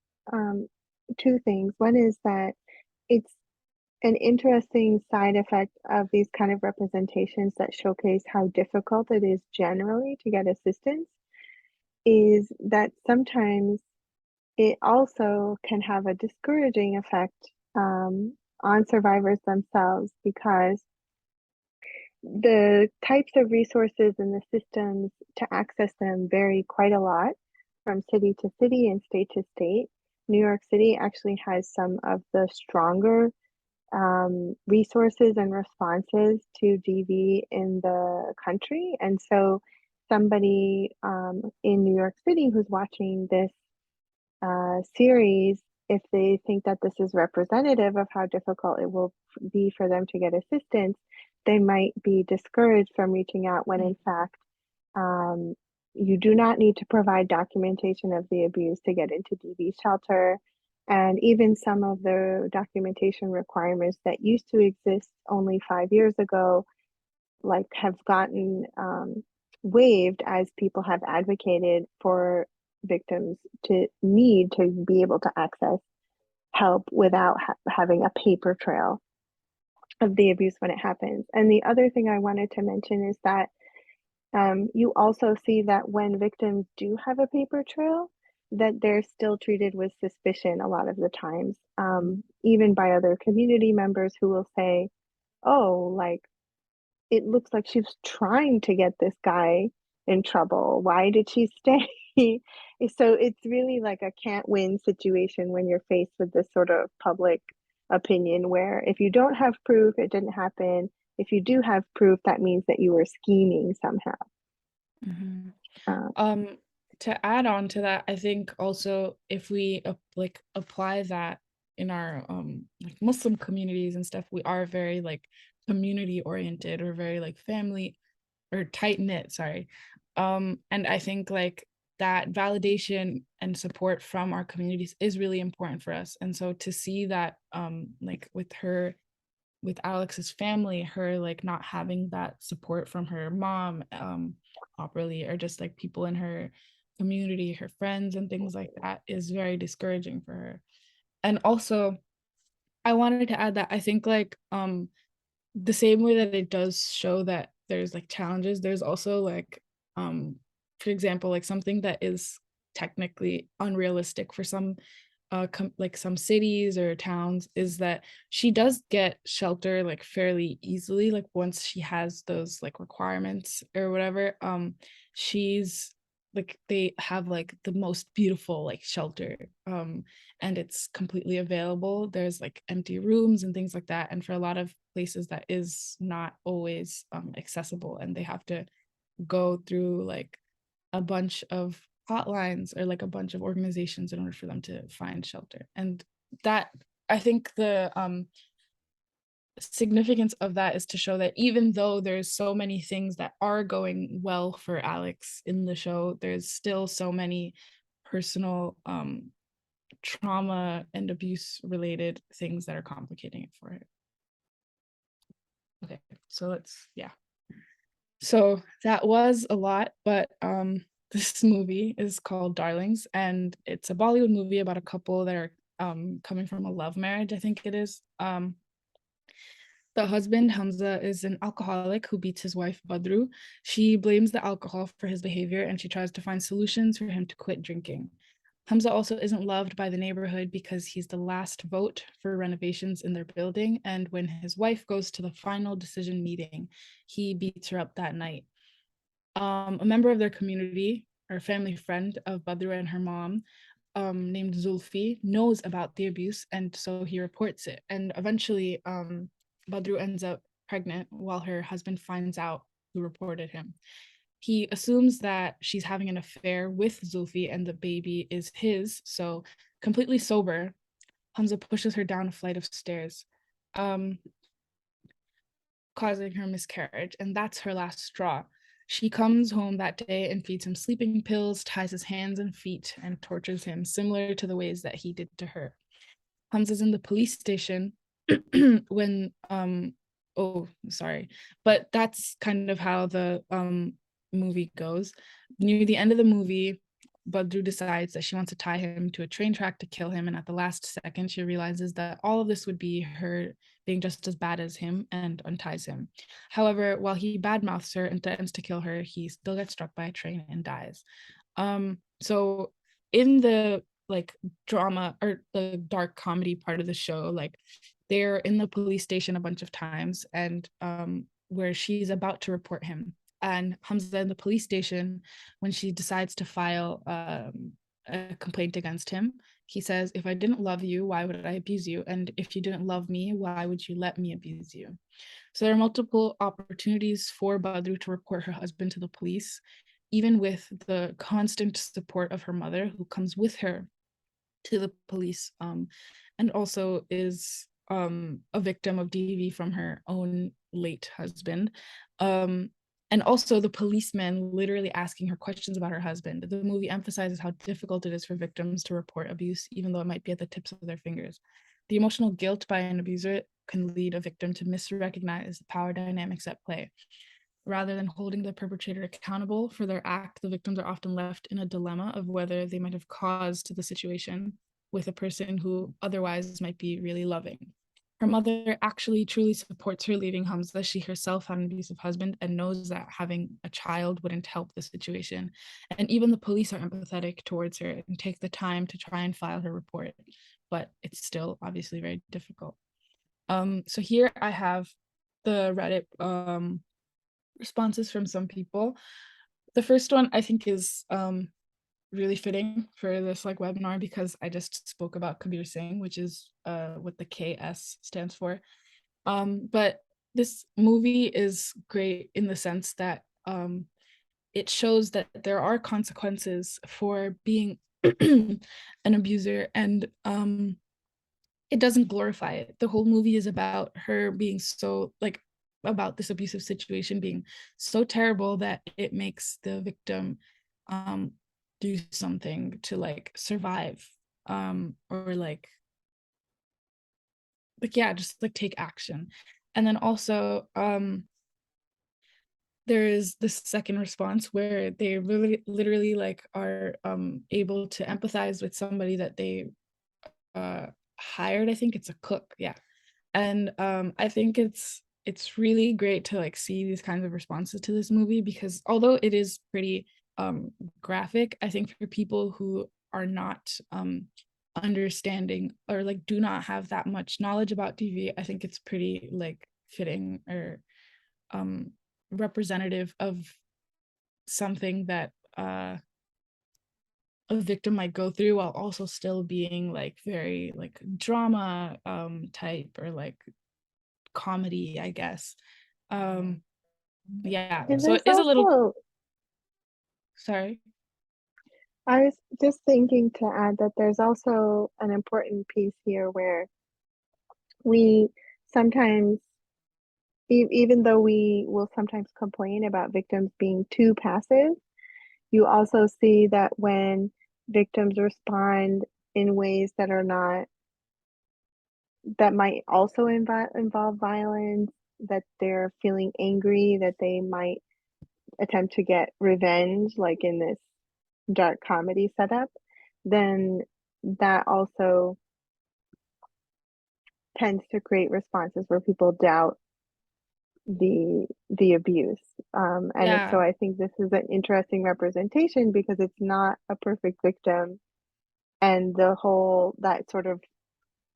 A: two things. One is that it's an interesting side effect of these kind of representations that showcase how difficult it is generally to get assistance, is that sometimes it also can have a discouraging effect on survivors themselves, because the types of resources and the systems to access them vary quite a lot from city to city and state to state. New York City actually has some of the stronger resources and responses to DV in the country. And so somebody in New York City who's watching this series, if they think that this is representative of how difficult it will be for them to get assistance, they might be discouraged from reaching out when in fact Um, you do not need to provide documentation of the abuse to get into DV shelter. And even some of the documentation requirements that used to exist only 5 years ago, like, have gotten waived as people have advocated for victims to need to be able to access help without having a paper trail of the abuse when it happens. And the other thing I wanted to mention is that you also see that when victims do have a paper trail, that they're still treated with suspicion a lot of the times, even by other community members who will say, oh, like, it looks like she was trying to get this guy in trouble. Why did she stay? So it's really like a can't win situation when you're faced with this sort of public opinion where if you don't have proof, it didn't happen. If you do have proof, that means that you were scheming somehow.
B: Mhm.
A: Uh,
B: To add on to that, I think also if we like apply that in our like Muslim communities and stuff, we are very like community oriented or very like family or tight knit, sorry. And I think like that validation and support from our communities is really important for us. And so to see that like with Alex's family, her like not having that support from her mom properly, or just like people in her community, her friends and things like that, is very discouraging for her. And also I wanted to add that I think like the same way that it does show that there's like challenges, there's also like for example, like something that is technically unrealistic for some like some cities or towns, is that she does get shelter like fairly easily, like once she has those like requirements or whatever. She's like, they have like the most beautiful like shelter, and it's completely available. There's like empty rooms and things like that, and for a lot of places that is not always accessible, and they have to go through like a bunch of hotlines or like a bunch of organizations in order for them to find shelter. And that, I think the significance of that is to show that even though there's so many things that are going well for Alex in the show, there's still so many personal trauma and abuse related things that are complicating it for her. Okay, so yeah. So that was a lot, but this movie is called Darlings, and it's a Bollywood movie about a couple that are coming from a love marriage, I think it is. The husband, Hamza, is an alcoholic who beats his wife, Badru. She blames the alcohol for his behavior, and she tries to find solutions for him to quit drinking. Hamza also isn't loved by the neighborhood because he's the last vote for renovations in their building, and when his wife goes to the final decision meeting, he beats her up that night. A member of their community, or family friend of Badru and her mom, named Zulfi, knows about the abuse, and so he reports it. And eventually, Badru ends up pregnant while her husband finds out who reported him. He assumes that she's having an affair with Zulfi and the baby is his, so completely sober, Hamza pushes her down a flight of stairs, um, causing her miscarriage, and that's her last straw. She comes home that day and feeds him sleeping pills, ties his hands and feet, and tortures him, similar to the ways that he did to her. Hamza's in the police station when oh, sorry, but that's kind of how the movie goes. Near the end of the movie, Badru decides that she wants to tie him to a train track to kill him, and at the last second she realizes that all of this would be her being just as bad as him, and unties him. However, while he badmouths her and threatens to kill her, he still gets struck by a train and dies. So in the like drama or the dark comedy part of the show, like they're in the police station a bunch of times, and where she's about to report him, and Hamza in the police station, when she decides to file a complaint against him, he says, if I didn't love you, why would I abuse you? And if you didn't love me, why would you let me abuse you? So there are multiple opportunities for Badru to report her husband to the police, even with the constant support of her mother, who comes with her to the police, and also is a victim of DV from her own late husband. And also the policeman literally asking her questions about her husband. The movie emphasizes how difficult it is for victims to report abuse, even though it might be at the tips of their fingers. The emotional guilt by an abuser can lead a victim to misrecognize the power dynamics at play. Rather than holding the perpetrator accountable for their act, the victims are often left in a dilemma of whether they might have caused the situation with a person who otherwise might be really loving. Her mother actually truly supports her leaving Hamza. She herself had an abusive husband and knows that having a child wouldn't help the situation. And even the police are empathetic towards her and take the time to try and file her report, but it's still obviously very difficult. So here I have the Reddit responses from some people. The first one I think is really fitting for this like webinar because I just spoke about Kabir Singh, which is what the KS stands for. But this movie is great in the sense that it shows that there are consequences for being an abuser, and it doesn't glorify it. The whole movie is about her being so like about this abusive situation being so terrible that it makes the victim do something to like survive, or like yeah, just like take action. And then also there is this second response where they really literally like are able to empathize with somebody that they hired. I think it's a cook, yeah. And I think it's really great to like see these kinds of responses to this movie, because although it is pretty graphic, I think for people who are not understanding or like do not have that much knowledge about TV, I think it's pretty like fitting or representative of something that a victim might go through, while also still being like very like drama type or like comedy, I guess. Yeah,
A: And
B: so it
A: there's
B: is a little,
A: also,
B: sorry.
A: I was just thinking to add that there's also an important piece here where we sometimes, even though we will sometimes complain about victims being too passive, you also see that when victims respond in ways that are not, that might also involve violence, that they're feeling angry, that they might attempt to get revenge, like in this dark comedy setup, then that also tends to create responses where people doubt the abuse. And it's, so
B: Yeah,
A: I think this is an interesting representation because it's not a perfect victim, and the whole that sort of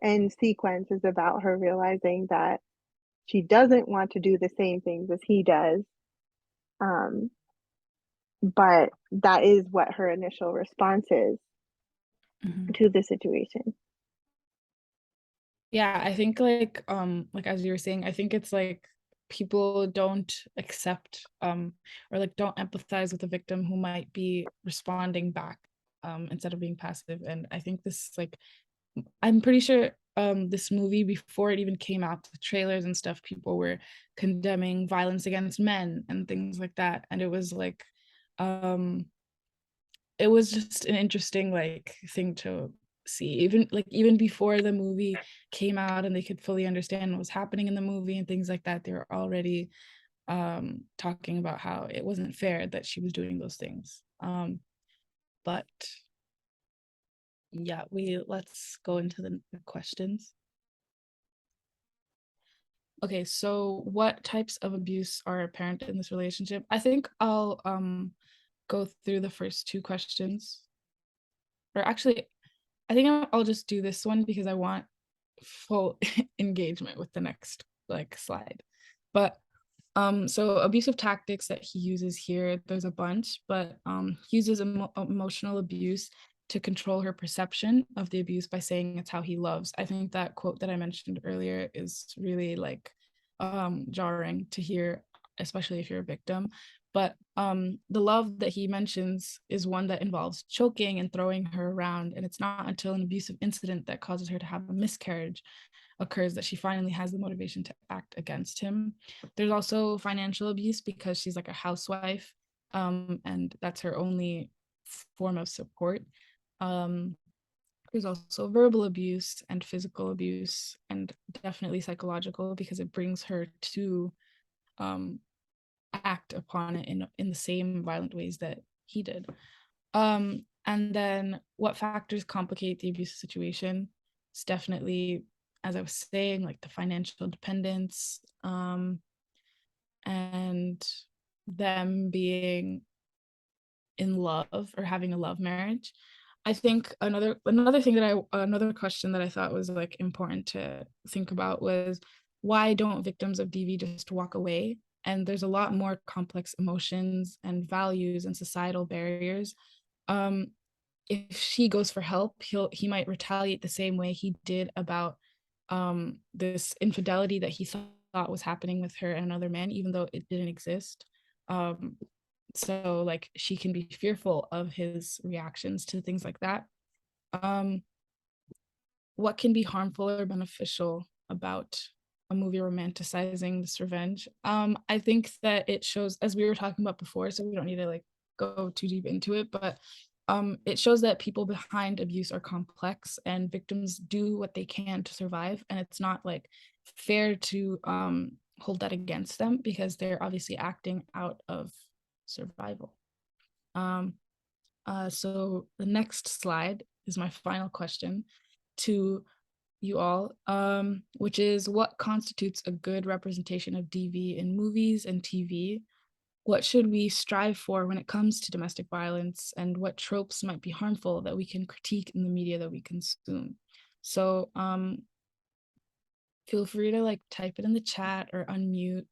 A: end sequence is about her realizing that she doesn't want to do the same things as he does. Um, but that is what her initial response is
B: mhm.
A: to the situation.
B: Yeah, I think like as you were saying, I think it's like people don't accept or like don't empathize with the victim who might be responding back instead of being passive. And I think this like I'm pretty sure this movie, before it even came out, the trailers and stuff, people were condemning violence against men and things like that. And it was like um it was just an interesting like thing to see, even before the movie came out and they could fully understand what was happening in the movie and things like that. They were already talking about how it wasn't fair that she was doing those things. But yeah, let's go into the questions. Okay, so what types of abuse are apparent in this relationship? I think I'll go through the first two questions. Or actually, I think I'll just do this one because I want full engagement with the next like slide. But so abusive tactics that he uses here, there's a bunch, but he uses emotional abuse to control her perception of the abuse by saying it's how he loves. I think that quote that I mentioned earlier is really like jarring to hear, especially if you're a victim. But the love that he mentions is one that involves choking and throwing her around, and it's not until an abusive incident that causes her to have a miscarriage occurs that she finally has the motivation to act against him. There's also financial abuse because she's like a housewife, and that's her only form of support. There's also verbal abuse and physical abuse, and definitely psychological, because it brings her to act upon it in the same violent ways that he did. And then what factors complicate the abusive situation? It's definitely, as I was saying, like the financial dependence, and them being in love or having a love marriage. I think another question that I thought was like important to think about was, why don't victims of DV just walk away? And there's a lot more complex emotions and values and societal barriers. Um, if she goes for help, he might retaliate the same way he did about this infidelity that he thought was happening with her and another man, even though it didn't exist. Um, so like she can be fearful of his reactions to things like that. um what can be harmful or beneficial about a movie romanticizing this revenge? I think that it shows, as we were talking about before, so we don't need to like go too deep into it, but it shows that people behind abuse are complex and victims do what they can to survive, and it's not like fair to hold that against them because they're obviously acting out of survival. um so the next slide is my final question to you all, which is, what constitutes a good representation of DV in movies and TV? What should we strive for when it comes to domestic violence, and what tropes might be harmful that we can critique in the media that we consume? So feel free to like type it in the chat or unmute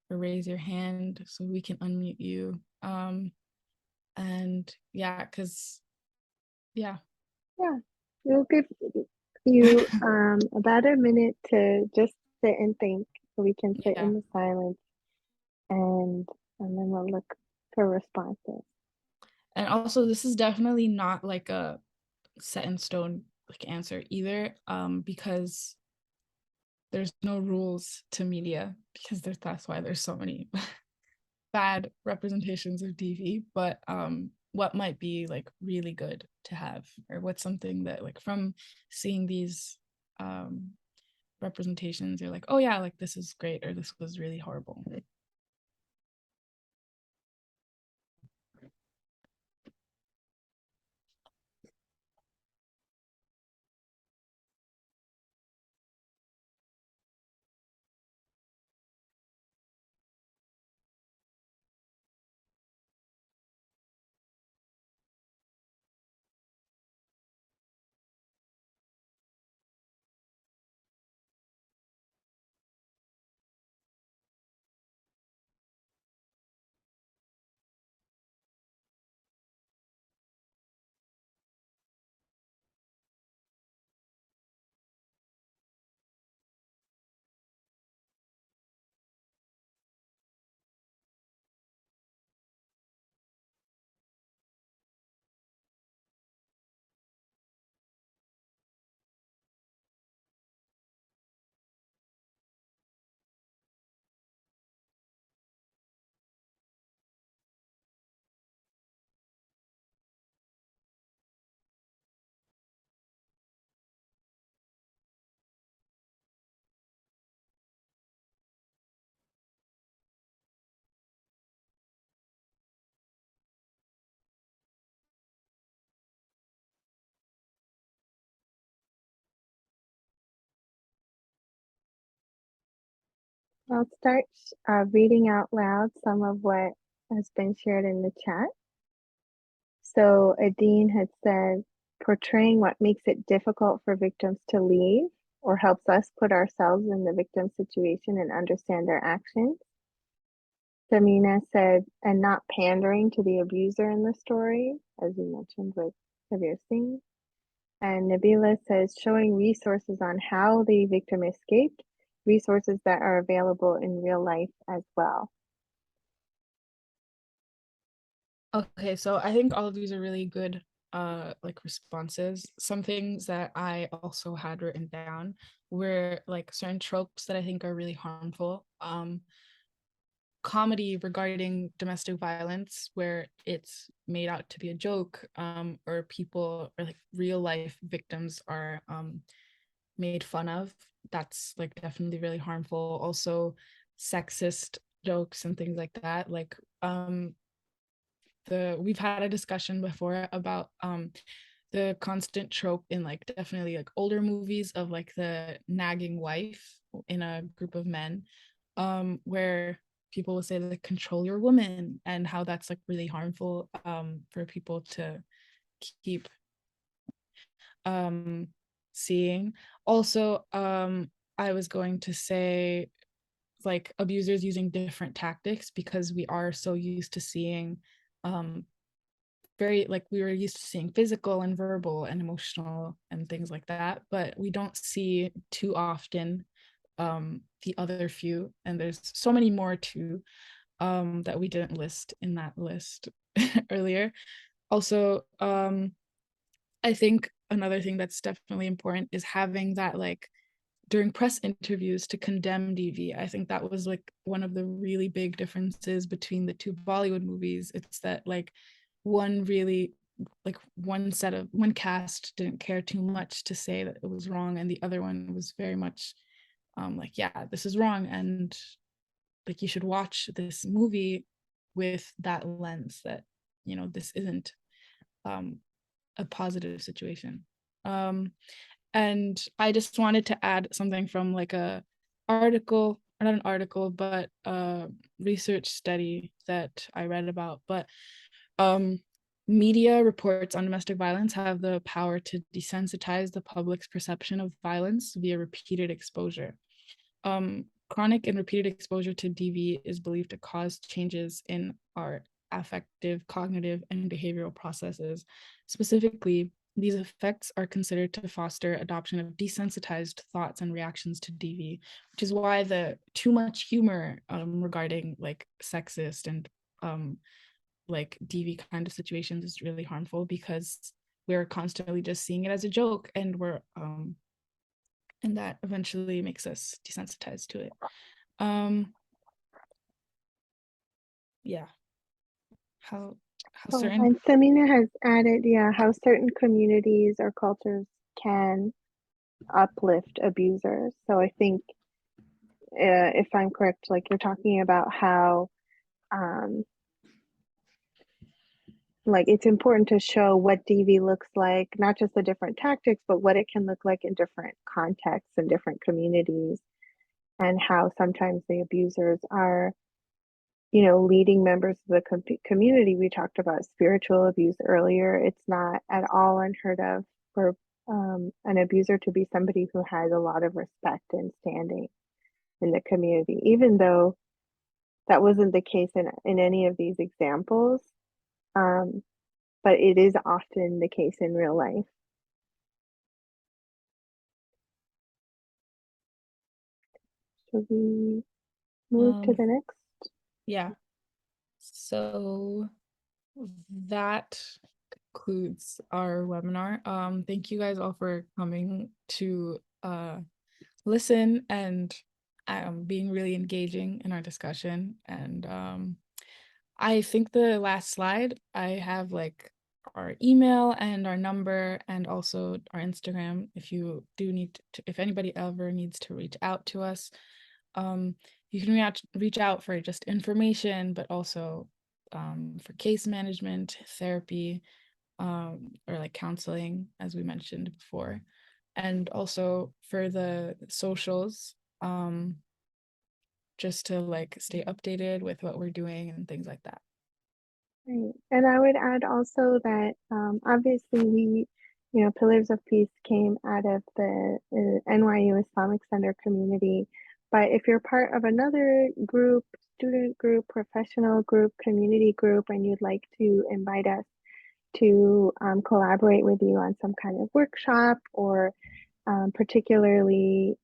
B: or raise your hand so we can unmute you. And yeah, because yeah.
A: Yeah, we'll give you about a minute to just sit and think so we can sit
B: Yeah.
A: in the silence, and then we'll look for responses.
B: And also, this is definitely not like a set in stone like answer either, because there's no rules to media, because that's why there's so many bad representations of DV. But what might be like really good to have, or what's something that like from seeing these representations you're like, oh yeah, like this is great, or this was really horrible?
A: I'll start reading out loud some of what has been shared in the chat. So Adine had said, portraying what makes it difficult for victims to leave or helps us put ourselves in the victim situation and understand their actions. Samina said, and not pandering to the abuser in the story, as you mentioned with Kabir Singh. And Nabila says, showing resources on how the victim escaped, resources that are available in real life as well.
B: Okay, so I think all of these are really good like responses. Some things that I also had written down were like certain tropes that I think are really harmful. Comedy regarding domestic violence where it's made out to be a joke, or people or like real life victims are made fun of. That's like definitely really harmful. Also sexist jokes and things like that. Like we've had a discussion before about the constant trope in like definitely like older movies of like the nagging wife in a group of men, where people will say like control your woman, and how that's like really harmful for people to keep um seeing. Also I was going to say like abusers using different tactics, because we are so used to seeing um very like we were used to seeing physical and verbal and emotional and things like that, but we don't see too often the other few, and there's so many more too that we didn't list in that list earlier. Also I think another thing that's definitely important is having that like during press interviews to condemn DV. I think that was like one of the really big differences between the two Bollywood movies. It's that like one really like one cast didn't care too much to say that it was wrong, and the other one was very much like, yeah, this is wrong, and like you should watch this movie with that lens that, you know, this isn't um a positive situation. And I just wanted to add something from like a article, or not an article, but a research study that I read about. But um, media reports on domestic violence have the power to desensitize the public's perception of violence via repeated exposure. Chronic and repeated exposure to DV is believed to cause changes in our affective, cognitive, and behavioral processes. Specifically, these effects are considered to foster adoption of desensitized thoughts and reactions to DV, which is why the too much humor regarding like sexist and like DV kind of situations is really harmful, because we're constantly just seeing it as a joke, and we're and that eventually makes us desensitized to it. Yeah. How
A: Oh,
B: certain
A: and Samina has added, yeah, how certain communities or cultures can uplift abusers. So I think, if I'm correct, like you're talking about how, um, like it's important to show what DV looks like, not just the different tactics, but what it can look like in different contexts and different communities, and how sometimes the abusers are, leading members of the community. We talked about spiritual abuse earlier. It's not at all unheard of for an abuser to be somebody who has a lot of respect and standing in the community, even though that wasn't the case in any of these examples. Um, but it is often the case in real life. Should we move to the next?
B: yeah. So that concludes our webinar. Thank you guys all for coming to listen and being really engaging in our discussion. And I think the last slide, I have like our email and our number, and also our Instagram if you do need to, if anybody ever needs to reach out to us. You can reach out for just information, but also for case management, therapy, or like counseling, as we mentioned before. And also for the socials, just to like stay updated with what we're doing and things like that.
A: Right. And I would add also that obviously Pillars of Peace came out of the NYU Islamic Center community. But if you're part of another group, student group, professional group, community group, and you'd like to invite us to collaborate with you on some kind of workshop, or particularly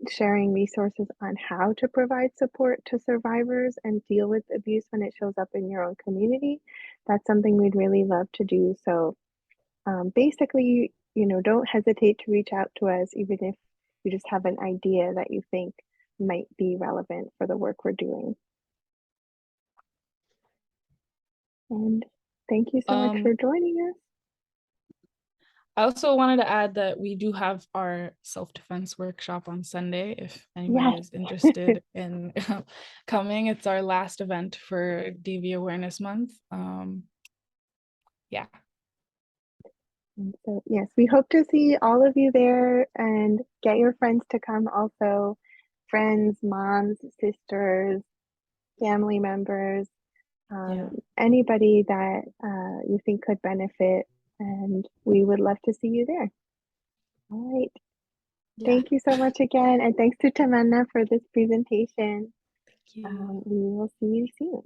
A: sharing resources on how to provide support to survivors and deal with abuse when it shows up in your own community, that's something we'd really love to do. So basically, don't hesitate to reach out to us, even if you just have an idea that you think might be relevant for the work we're doing. And thank you so much for joining us.
B: I also wanted to add that we do have our self-defense workshop on Sunday. If anybody is interested in coming, it's our last event for DV Awareness Month. Yeah.
A: And so, yes, we hope to see all of you there, and get your friends to come also. Friends, moms, sisters, family members, anybody that you think could benefit, and we would love to see you there. All right.
B: Yeah.
A: Thank you so much again, and thanks to Tamanna for this presentation.
B: Thank you.
A: We will see you soon.